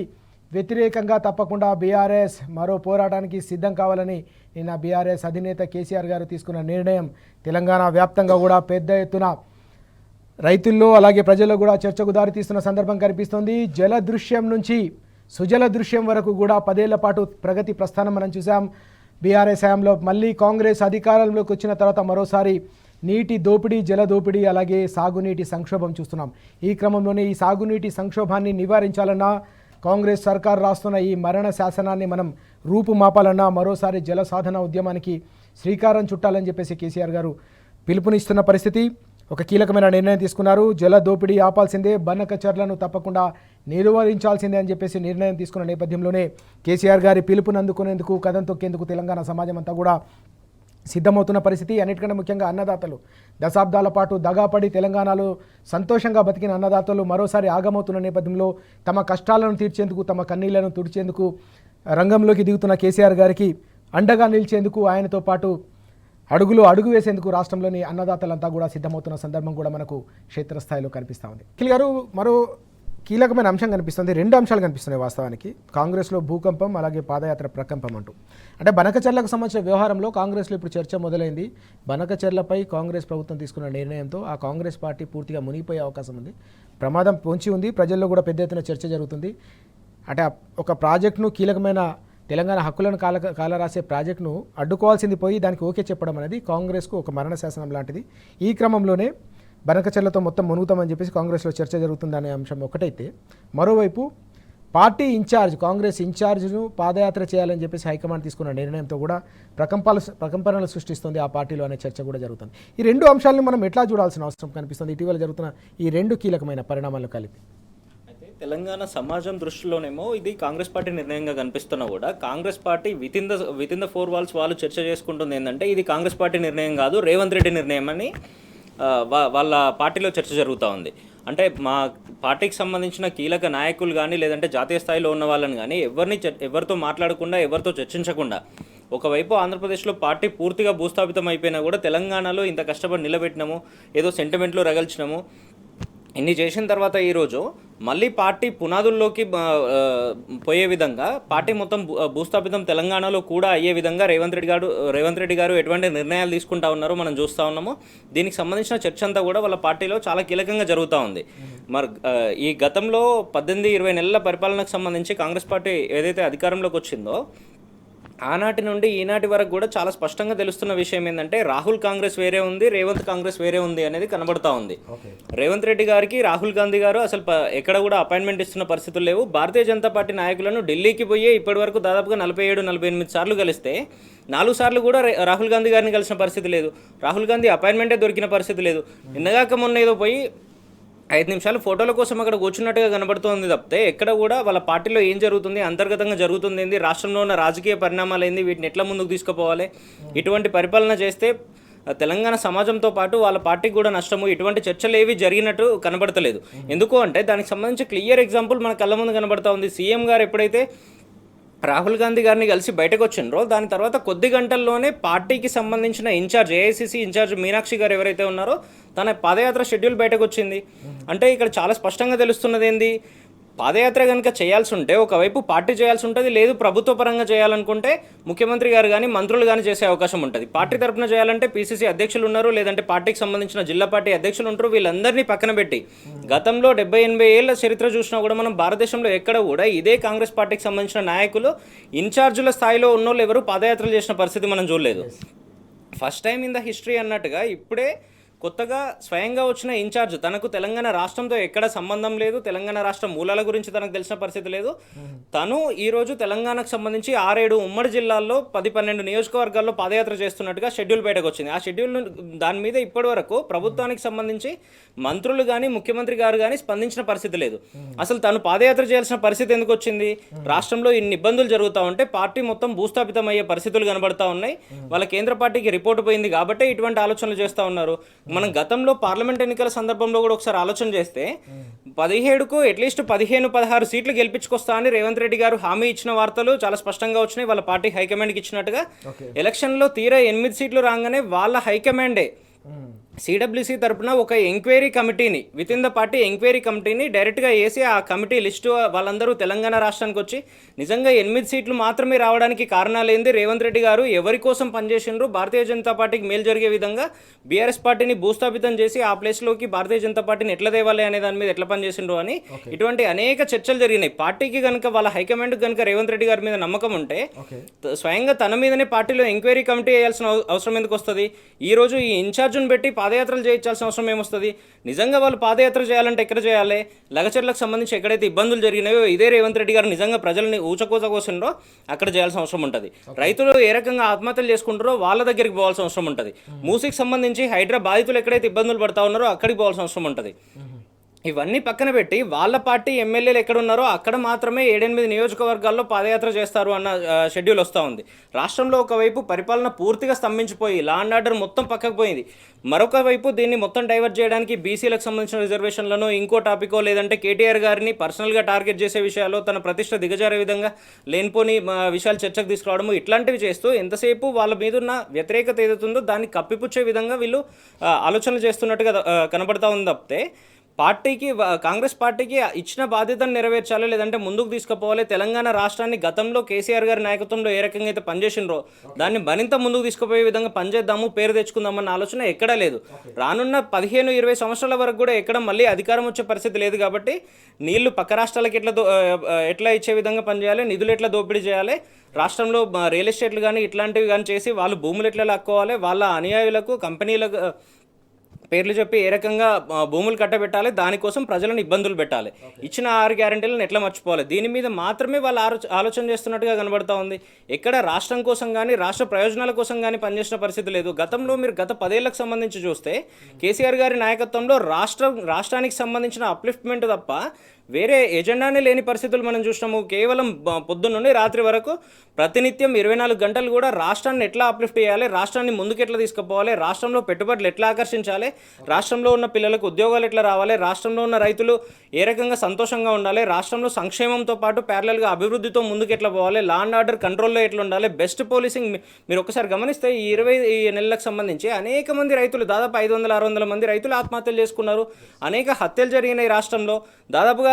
వ్యతిరేకంగా తప్పకుండా బీఆర్ఎస్ మరో పోరాటానికి సిద్ధం కావాలని నిన్న బీఆర్ఎస్ అధినేత కేసీఆర్ గారు తీసుకున్న నిర్ణయం తెలంగాణ వ్యాప్తంగా కూడా పెద్ద ఎత్తున రైతుల్లో అలాగే ప్రజల్లో కూడా చర్చకు దారితీస్తున్న సందర్భం కనిపిస్తోంది. జల దృశ్యం నుంచి సుజల దృశ్యం వరకు కూడా 10 ఏళ్ల పాటు ప్రగతి ప్రస్థానం మనం చూసాం. బీఆర్ఎస్ హయాంలో మళ్ళీ కాంగ్రెస్ అధికారంలోకి వచ్చిన తర్వాత మరోసారి నీటి దోపిడీ, జల దోపిడీ, అలాగే సాగునీటి సంక్షోభం చూస్తున్నాం. ఈ క్రమంలోనే ఈ సాగునీటి సంక్షోభాన్ని నివారించాలన్నా, కాంగ్రెస్ సర్కార్ రాస్తున్న ఈ మరణ శాసనాన్ని మనం రూపుమాపాలన్నా, మరోసారి జల సాధన ఉద్యమానికి శ్రీకారం చుట్టాలని చెప్పేసి కేసీఆర్ గారు పిలుపునిస్తున్న పరిస్థితి. ఒక కీలకమైన నిర్ణయం తీసుకున్నారు. జల దోపిడీ ఆపాల్సిందే, బనకచర్లను తప్పకుండా నిర్వహించాల్సిందే అని చెప్పేసి నిర్ణయం తీసుకున్న నేపథ్యంలోనే కేసీఆర్ గారి పిలుపుని అందుకునేందుకు, కథం తొక్కేందుకు తెలంగాణ సమాజం అంతా కూడా సిద్ధమవుతున్న పరిస్థితి. అన్నిటికంటే ముఖ్యంగా అన్నదాతలు, దశాబ్దాల పాటు దగాపడి తెలంగాణలో సంతోషంగా బతికిన అన్నదాతలు మరోసారి ఆగమవుతున్న నేపథ్యంలో తమ కష్టాలను తీర్చేందుకు, తమ కన్నీళ్లను తుడిచేందుకు రంగంలోకి దిగుతున్న కేసీఆర్ గారికి అండగా నిలిచేందుకు, ఆయనతో పాటు అడుగు వేసేందుకు రాష్ట్రంలోని అన్నదాతలంతా కూడా సిద్ధమవుతున్న సందర్భం కూడా మనకు క్షేత్రస్థాయిలో కనిపిస్తూ ఉంది. నిఖిల్ గారు, మరో కీలకమైన అంశం కనిపిస్తుంది. 2 అంశాలు కనిపిస్తున్నాయి వాస్తవానికి. కాంగ్రెస్లో భూకంపం, అలాగే పాదయాత్ర ప్రకంపం అంటూ. అంటే బనకచర్లకు సంబంధించిన వ్యవహారంలో కాంగ్రెస్లో ఇప్పుడు చర్చ మొదలైంది. బనకచర్లపై కాంగ్రెస్ ప్రభుత్వం తీసుకున్న నిర్ణయంతో ఆ కాంగ్రెస్ పార్టీ పూర్తిగా మునిగిపోయే అవకాశం ఉంది. ప్రమాదం పొంచి ఉంది. ప్రజల్లో కూడా పెద్ద ఎత్తున చర్చ జరుగుతుంది. అంటే ఒక ప్రాజెక్టును, కీలకమైన తెలంగాణ హక్కులను కాలరాసే ప్రాజెక్టును అడ్డుకోవాల్సింది పోయి దానికి ఓకే చెప్పడం అనేది కాంగ్రెస్కు ఒక మరణ శాసనం లాంటిది. ఈ క్రమంలోనే బనకచర్లతో మొత్తం మునుగుతామని చెప్పేసి కాంగ్రెస్లో చర్చ జరుగుతుందనే అంశం ఒకటైతే, మరోవైపు పార్టీ ఇన్ఛార్జ్, కాంగ్రెస్ ఇన్ఛార్జ్ను పాదయాత్ర చేయాలని చెప్పేసి హైకమాండ్ తీసుకున్న నిర్ణయంతో కూడా ప్రకంపనలు సృష్టిస్తుంది ఆ పార్టీలో అనే చర్చ కూడా జరుగుతుంది. ఈ 2 అంశాలను మనం ఎట్లా చూడాల్సిన అవసరం కనిపిస్తుంది ఇటీవల జరుగుతున్న ఈ 2 కీలకమైన పరిణామాలను కలిపి? తెలంగాణ సమాజం దృష్టిలోనేమో ఇది కాంగ్రెస్ పార్టీ నిర్ణయంగా కనిపిస్తున్నా కూడా Congress party within the 4 walls వాళ్ళు చర్చ చేసుకుంటుంది ఏంటంటే ఇది కాంగ్రెస్ పార్టీ నిర్ణయం కాదు, రేవంత్ రెడ్డి నిర్ణయం అని వాళ్ళ పార్టీలో చర్చ జరుగుతూ ఉంది. అంటే మా పార్టీకి సంబంధించిన కీలక నాయకులు కానీ, లేదంటే జాతీయ స్థాయిలో ఉన్న వాళ్ళని కానీ ఎవరితో మాట్లాడకుండా, ఎవరితో చర్చించకుండా, ఒకవైపు ఆంధ్రప్రదేశ్లో పార్టీ పూర్తిగా భూస్థాపితం అయిపోయినా కూడా తెలంగాణలో ఇంత కష్టపడి నిలబెట్టినాము, ఏదో సెంటిమెంట్లో రగల్చినాము, ఇన్ని చేసిన తర్వాత ఈరోజు మళ్ళీ పార్టీ పునాదుల్లోకి పోయే విధంగా, పార్టీ మొత్తం భూస్థాపితం తెలంగాణలో కూడా అయ్యే విధంగా రేవంత్ రెడ్డి గారు ఎటువంటి నిర్ణయాలు తీసుకుంటా ఉన్నారో మనం చూస్తూ ఉన్నాము. దీనికి సంబంధించిన చర్చ అంతా కూడా వాళ్ళ పార్టీలో చాలా కీలకంగా జరుగుతూ ఉంది. మరి ఈ గతంలో 18-20 నెలల పరిపాలనకు సంబంధించి కాంగ్రెస్ పార్టీ ఏదైతే అధికారంలోకి వచ్చిందో ఆనాటి నుండి ఈనాటి వరకు కూడా చాలా స్పష్టంగా తెలుస్తున్న విషయం ఏంటంటే రాహుల్ కాంగ్రెస్ వేరే ఉంది, రేవంత్ కాంగ్రెస్ వేరే ఉంది అనేది కనబడతా ఉంది. రేవంత్ రెడ్డి గారికి రాహుల్ గాంధీ గారు అసలు ఎక్కడ కూడా అపాయింట్మెంట్ ఇస్తున్న పరిస్థితులు లేవు. భారతీయ జనతా పార్టీ నాయకులను ఢిల్లీకి పోయి ఇప్పటి వరకు దాదాపుగా 47-48 సార్లు కలిస్తే 4 సార్లు కూడా రాహుల్ గాంధీ గారిని కలిసిన పరిస్థితి లేదు. రాహుల్ గాంధీ అపాయింట్మెంటే దొరికిన పరిస్థితి లేదు. నిన్నగాక మొన్న ఏదో పోయి 5 నిమిషాలు ఫోటోల కోసం అక్కడ కూర్చున్నట్టుగా కనబడుతోంది తప్పితే ఎక్కడ కూడా వాళ్ళ పార్టీలో ఏం జరుగుతుంది, అంతర్గతంగా జరుగుతుంది ఏంది, రాష్ట్రంలో ఉన్న రాజకీయ పరిణామాలు ఏంది, వీటిని ఎట్లా ముందుకు తీసుకుపోవాలి, ఇటువంటి పరిపాలన చేస్తే తెలంగాణ సమాజంతో పాటు వాళ్ళ పార్టీకి కూడా నష్టము, ఇటువంటి చర్చలు ఏవి జరిగినట్టు కనబడతలేదు. ఎందుకు అంటే దానికి సంబంధించి క్లియర్ ఎగ్జాంపుల్ మన కళ్ళ ముందు కనబడతా ఉంది. సీఎం గారు ఎప్పుడైతే రాహుల్ గాంధీ గారిని కలిసి బయటకు వచ్చిండ్రో దాని తర్వాత కొద్ది గంటల్లోనే పార్టీకి సంబంధించిన ఇన్ఛార్జ్ ఏఐసిసి ఇన్ఛార్జ్ మీనాక్షి గారు ఎవరైతే ఉన్నారో తన పాదయాత్ర షెడ్యూల్ బయటకు వచ్చింది. అంటే ఇక్కడ చాలా స్పష్టంగా తెలుస్తున్నది ఏంది, పాదయాత్ర కనుక చేయాల్సి ఉంటే ఒకవైపు పార్టీ చేయాల్సి ఉంటుంది, లేదు ప్రభుత్వ పరంగా చేయాలనుకుంటే ముఖ్యమంత్రి గారు కానీ మంత్రులు కానీ చేసే అవకాశం ఉంటుంది. పార్టీ తరఫున చేయాలంటే పీసీసీ అధ్యక్షులు ఉన్నారు, లేదంటే పార్టీకి సంబంధించిన జిల్లా పార్టీ అధ్యక్షులు ఉంటారు. వీళ్ళందరినీ పక్కన పెట్టి గతంలో 70-80 ఏళ్ల చరిత్ర చూసినా కూడా మనం భారతదేశంలో ఎక్కడ కూడా ఇదే కాంగ్రెస్ పార్టీకి సంబంధించిన నాయకులు ఇన్ఛార్జుల స్థాయిలో ఉన్నోళ్ళు ఎవరు పాదయాత్రలు చేసిన పరిస్థితి మనం చూడలేదు. First time in the history అన్నట్టుగా ఇప్పుడే కొత్తగా స్వయంగా వచ్చిన ఇన్ఛార్జ్ తనకు తెలంగాణ రాష్ట్రంతో ఎక్కడ సంబంధం లేదు, తెలంగాణ రాష్ట్ర మూలాల గురించి తనకు తెలిసిన పరిస్థితి లేదు. తను ఈరోజు తెలంగాణకు సంబంధించి 6-7 ఉమ్మడి జిల్లాల్లో 10-12 నియోజకవర్గాల్లో పాదయాత్ర చేస్తున్నట్టుగా షెడ్యూల్ బయటకు వచ్చింది. ఆ షెడ్యూల్ దాని మీద ఇప్పటి వరకు ప్రభుత్వానికి సంబంధించి మంత్రులు కానీ ముఖ్యమంత్రి గారు కానీ స్పందించిన పరిస్థితి లేదు. అసలు తను పాదయాత్ర చేయాల్సిన పరిస్థితి ఎందుకు వచ్చింది? రాష్ట్రంలో ఇన్ని ఇబ్బందులు జరుగుతూ ఉంటే పార్టీ మొత్తం భూస్థాపితం అయ్యే పరిస్థితులు కనబడతా ఉన్నాయి. వాళ్ళ కేంద్ర పార్టీకి రిపోర్ట్ పోయింది కాబట్టి ఇటువంటి ఆలోచనలు చేస్తూ ఉన్నారు. మనం గతంలో పార్లమెంట్ ఎన్నికల సందర్భంలో కూడా ఒకసారి ఆలోచన చేస్తే 17కు అట్లీస్ట్ 15-16 సీట్లు గెలిపించుకొస్తా అని రేవంత్ రెడ్డి గారు హామీ ఇచ్చిన వార్తలు చాలా స్పష్టంగా వచ్చినాయి. వాళ్ళ పార్టీ హైకమాండ్కి ఇచ్చినట్టుగా ఎలక్షన్లో తీరా 8 సీట్లు రాగానే వాళ్ళ హైకమాండే సిడబ్ల్యూసీ తరపున ఒక ఎంక్వైరీ కమిటీని with in the party enquiry కమిటీని డైరెక్ట్గా వేసి ఆ కమిటీ లిస్టు వాళ్ళందరూ తెలంగాణ రాష్ట్రానికి వచ్చి నిజంగా 8 సీట్లు మాత్రమే రావడానికి కారణాలు ఏంది, రేవంత్ రెడ్డి గారు ఎవరి కోసం పనిచేసిండ్రు, భారతీయ జనతా పార్టీకి మేలు జరిగే విధంగా బీఆర్ఎస్ పార్టీని భూస్థాపితం చేసి ఆ ప్లేస్లోకి భారతీయ జనతా పార్టీని ఎట్లా తేవాలి అనే దాని మీద ఎట్లా పనిచేసిండ్రు అని ఇటువంటి అనేక చర్చలు జరిగినాయి. పార్టీకి కనుక వాళ్ళ హైకమాండ్ కనుక రేవంత్ రెడ్డి గారి మీద నమ్మకం ఉంటే స్వయంగా తన మీదనే పార్టీలో ఎంక్వైరీ కమిటీ వేయాల్సిన అవసరం ఎందుకు వస్తుంది? ఈ రోజు ఈ ఇన్ఛార్జ్ను పెట్టి పాదయాత్రలు చేయించాల్సిన అవసరం ఏమొస్తుంది? నిజంగా వాళ్ళు పాదయాత్ర చేయాలంటే ఎక్కడ చేయాలి? లగచర్లకు సంబంధించి ఎక్కడైతే ఇబ్బందులు జరిగినాయో ఇదే రేవంత్ రెడ్డి గారు నిజంగా ప్రజల్ని ఊచకోత కోసిండ్రో అక్కడ చేయాల్సిన అవసరం ఉంటుంది. రైతులు ఏ రకంగా ఆత్మహత్యలు చేసుకుంటారో వాళ్ళ దగ్గరికి పోవాల్సిన అవసరం ఉంటుంది. మూసీకి సంబంధించి హైడ్రా బాధితులు ఎక్కడైతే ఇబ్బందులు పడతా ఉన్నారో అక్కడికి పోవాల్సిన అవసరం ఉంటుంది. ఇవన్నీ పక్కన పెట్టి వాళ్ళ పార్టీ ఎమ్మెల్యేలు ఎక్కడ ఉన్నారో అక్కడ మాత్రమే 7-8 నియోజకవర్గాల్లో పాదయాత్ర చేస్తారు అన్న షెడ్యూల్ వస్తూ ఉంది. రాష్ట్రంలో ఒకవైపు పరిపాలన పూర్తిగా స్తంభించిపోయి లా అండ్ ఆర్డర్ మొత్తం పక్కకు పోయింది. మరొక వైపు దీన్ని మొత్తం డైవర్ట్ చేయడానికి బీసీలకు సంబంధించిన రిజర్వేషన్లను ఇంకో టాపికో లేదంటే కేటీఆర్ గారిని పర్సనల్గా టార్గెట్ చేసే విషయాల్లో తన ప్రతిష్ట దిగజారే విధంగా లేనిపోని విషయాలు చర్చకు తీసుకురావడము ఇట్లాంటివి చేస్తూ ఎంతసేపు వాళ్ళ మీద ఉన్న వ్యతిరేకత ఏదైతుందో దాన్ని కప్పిపుచ్చే విధంగా వీళ్ళు ఆలోచనలు చేస్తున్నట్టుగా కనబడతా ఉంది తప్పితే పార్టీకి కాంగ్రెస్ పార్టీకి ఇచ్చిన బాధ్యతను నెరవేర్చాలి, లేదంటే ముందుకు తీసుకుపోవాలి. తెలంగాణ రాష్ట్రాన్ని గతంలో కేసీఆర్ గారి నాయకత్వంలో ఏ రకంగా అయితే పనిచేసిండ్రో దాన్ని మరింత ముందుకు తీసుకుపోయే విధంగా పనిచేద్దాము, పేరు తెచ్చుకుందామన్న ఆలోచన ఎక్కడా లేదు. రానున్న 15-20 సంవత్సరాల వరకు కూడా ఎక్కడ మళ్ళీ అధికారం వచ్చే పరిస్థితి లేదు. కాబట్టి నీళ్లు పక్క రాష్ట్రాలకు ఎట్లా ఇచ్చే విధంగా పనిచేయాలి, నిధులు ఎట్లా దోపిడీ చేయాలి, రాష్ట్రంలో రియల్ ఎస్టేట్లు కానీ ఇట్లాంటివి కానీ చేసి వాళ్ళు భూములు ఎట్లా లాక్కోవాలి, వాళ్ళ అనుయాయులకు కంపెనీలకు పేర్లు చెప్పి ఏ రకంగా భూములు కట్టబెట్టాలి, దానికోసం ప్రజలను ఇబ్బందులు పెట్టాలి, ఇచ్చిన 6 గ్యారెంటీలను ఎట్లా మర్చిపోవాలి, దీని మీద మాత్రమే వాళ్ళు ఆలోచన చేస్తున్నట్టుగా కనబడతా ఉంది. ఎక్కడ రాష్ట్రం కోసం కానీ రాష్ట్ర ప్రయోజనాల కోసం కానీ పనిచేసిన పరిస్థితి లేదు. గతంలో మీరు గత 10 ఏళ్లకు సంబంధించి చూస్తే కేసీఆర్ గారి నాయకత్వంలో రాష్ట్రానికి సంబంధించిన అప్లిఫ్ట్మెంట్ తప్ప వేరే ఎజెండానే లేని పరిస్థితులు మనం చూసినాము. కేవలం పొద్దున్న నుండి రాత్రి వరకు ప్రతినిత్యం 24 గంటలు కూడా రాష్ట్రాన్ని ఎట్లా అప్లిఫ్ట్ చేయాలి, రాష్ట్రాన్ని ముందుకు ఎట్లా తీసుకుపోవాలి, రాష్ట్రంలో పెట్టుబడులు ఎట్లా ఆకర్షించాలి, రాష్ట్రంలో ఉన్న పిల్లలకు ఉద్యోగాలు ఎట్లా రావాలి, రాష్ట్రంలో ఉన్న రైతులు ఏ రకంగా సంతోషంగా ఉండాలి, రాష్ట్రంలో సంక్షేమంతో పాటు ప్యారలల్గా అభివృద్ధితో ముందుకు ఎట్లా పోవాలి, లా అండ్ ఆర్డర్ కంట్రోల్లో ఎట్లా ఉండాలి, బెస్ట్ పోలీసింగ్. మీరు ఒకసారి గమనిస్తే ఈ 20 నెలలకు సంబంధించి అనేక మంది రైతులు దాదాపు 500-600 మంది రైతులు ఆత్మహత్యలు చేసుకున్నారు. అనేక హత్యలు జరిగినాయి రాష్ట్రంలో. దాదాపుగా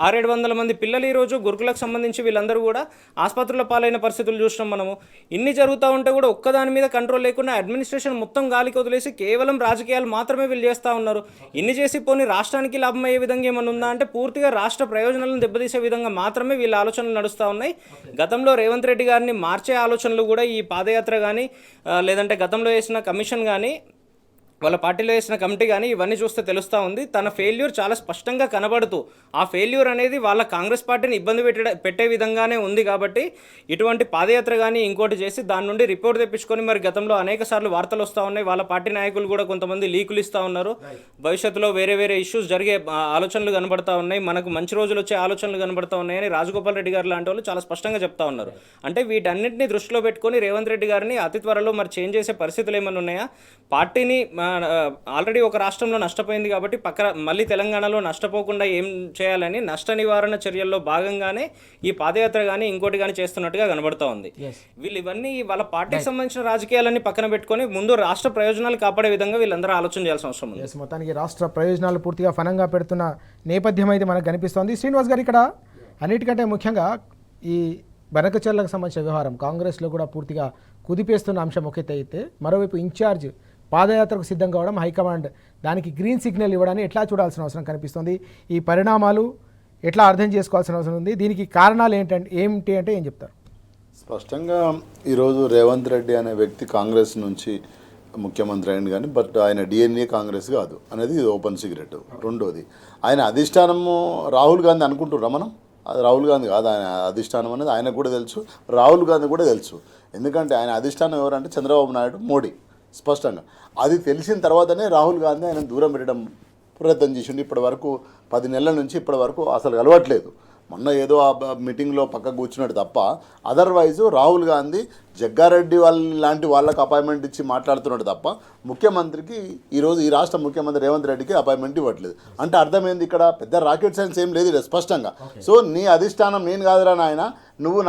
600-700 మంది పిల్లలు ఈరోజు గురుకులకు సంబంధించి వీళ్ళందరూ కూడా ఆసుపత్రుల పాలైన పరిస్థితులు చూసినాం మనము. ఇన్ని జరుగుతూ ఉంటే కూడా ఒక్కదాని మీద కంట్రోల్ లేకుండా అడ్మినిస్ట్రేషన్ మొత్తం గాలికి వదిలేసి కేవలం రాజకీయాలు మాత్రమే వీళ్ళు చేస్తూ ఉన్నారు. ఇన్ని చేసి పోనీ రాష్ట్రానికి లాభం అయ్యే విధంగా ఏమన్నా ఉందా అంటే పూర్తిగా రాష్ట్ర ప్రయోజనాలను దెబ్బతీసే విధంగా మాత్రమే వీళ్ళ ఆలోచనలు నడుస్తూ ఉన్నాయి. గతంలో రేవంత్ రెడ్డి గారిని మార్చే ఆలోచనలు కూడా ఈ పాదయాత్ర కానీ లేదంటే గతంలో వేసిన కమిషన్ కానీ వాళ్ళ పార్టీలో వేసిన కమిటీ కానీ ఇవన్నీ చూస్తే తెలుస్తూ ఉంది. తన ఫెయిల్యూర్ చాలా స్పష్టంగా కనబడుతూ ఆ ఫెయిల్యూర్ అనేది వాళ్ళ కాంగ్రెస్ పార్టీని ఇబ్బంది పెట్టే విధంగానే ఉంది. కాబట్టి ఇటువంటి పాదయాత్ర కానీ ఇంకోటి చేసి దాని నుండి రిపోర్ట్ తెప్పించుకొని మరి గతంలో అనేక సార్లు వార్తలు వస్తూ ఉన్నాయి. వాళ్ళ పార్టీ నాయకులు కూడా కొంతమంది లీకులు ఇస్తూ ఉన్నారు. భవిష్యత్తులో వేరే ఇష్యూస్ జరిగే ఆలోచనలు కనబడతా ఉన్నాయి, మనకు మంచి రోజులు వచ్చే ఆలోచనలు కనబడతా ఉన్నాయని రాజగోపాల్ రెడ్డి గారు లాంటి వాళ్ళు చాలా స్పష్టంగా చెప్తా ఉన్నారు. అంటే వీటన్నింటినీ దృష్టిలో పెట్టుకొని రేవంత్ రెడ్డి గారిని అతి త్వరలో మరి చేంజ్ చేసే పరిస్థితులు ఏమైనా ఉన్నాయా, పార్టీని ఆల్రెడీ ఒక రాష్ట్రంలో నష్టపోయింది కాబట్టి మళ్ళీ తెలంగాణలో నష్టపోకుండా ఏం చేయాలని నష్ట నివారణ చర్యల్లో భాగంగానే ఈ పాదయాత్ర కానీ ఇంకోటి కానీ చేస్తున్నట్టుగా కనబడుతూ ఉంది. వీళ్ళు ఇవన్నీ వాళ్ళ పార్టీకి సంబంధించిన రాజకీయాలన్నీ పక్కన పెట్టుకొని ముందు రాష్ట్ర ప్రయోజనాలు కాపాడే విధంగా వీళ్ళందరూ ఆలోచన చేయాల్సిన అవసరం ఉంది. మొత్తానికి రాష్ట్ర ప్రయోజనాలు పూర్తిగా ఫలంగా పెడుతున్న నేపథ్యం అయితే మనకు కనిపిస్తోంది. శ్రీనివాస్ గారు, ఇక్కడ అన్నిటికంటే ముఖ్యంగా ఈ బనకచెర్లకు సంబంధించిన వ్యవహారం కాంగ్రెస్లో కూడా పూర్తిగా కుదిపేస్తున్న అంశం ఒకటి అయితే, మరోవైపు ఇన్ఛార్జ్ పాదయాత్రకు సిద్ధం కావడం, హైకమాండ్ దానికి గ్రీన్ సిగ్నల్ ఇవ్వడాన్ని ఎట్లా చూడాల్సిన అవసరం కనిపిస్తుంది? ఈ పరిణామాలు ఎట్లా అర్థం చేసుకోవాల్సిన అవసరం ఉంది? దీనికి కారణాలు ఏమిటి అంటే ఏం చెప్తారు? స్పష్టంగా ఈరోజు రేవంత్ రెడ్డి అనే వ్యక్తి కాంగ్రెస్ నుంచి ముఖ్యమంత్రి అయింది కానీ బట్ ఆయన డిఎన్ఏ కాంగ్రెస్ కాదు అనేది ఓపెన్ సీక్రెట్. రెండోది, ఆయన అధిష్టానము రాహుల్ గాంధీ అనుకుంటున్నాం మనం, అది రాహుల్ గాంధీ కాదు, ఆయన అధిష్టానం అనేది ఆయనకు కూడా తెలుసు, రాహుల్ గాంధీ కూడా తెలుసు. ఎందుకంటే ఆయన అధిష్టానం ఎవరంటే చంద్రబాబు నాయుడు, మోడీ. స్పష్టంగా అది తెలిసిన తర్వాతనే రాహుల్ గాంధీ ఆయన దూరం పెట్టడం ప్రయత్నం చేసిండు. ఇప్పటి వరకు 10 నెలల నుంచి ఇప్పటి వరకు అసలు కలవట్లేదు. మొన్న ఏదో ఆ మీటింగ్లో పక్కకు కూర్చున్నాడు తప్ప అదర్వైజు రాహుల్ గాంధీ జగ్గారెడ్డి లాంటి వాళ్ళకి అపాయింట్మెంట్ ఇచ్చి మాట్లాడుతున్నాడు తప్ప ముఖ్యమంత్రికి ఈరోజు ఈ రాష్ట్ర ముఖ్యమంత్రి రేవంత్ రెడ్డికి అపాయింట్మెంట్ ఇవ్వట్లేదు. అంటే అర్థమైంది, ఇక్కడ పెద్ద రాకెట్ సైన్స్ ఏం లేదు స్పష్టంగా. సో నీ అధిష్టానం నేను కాదురా నాయన, నువ్వు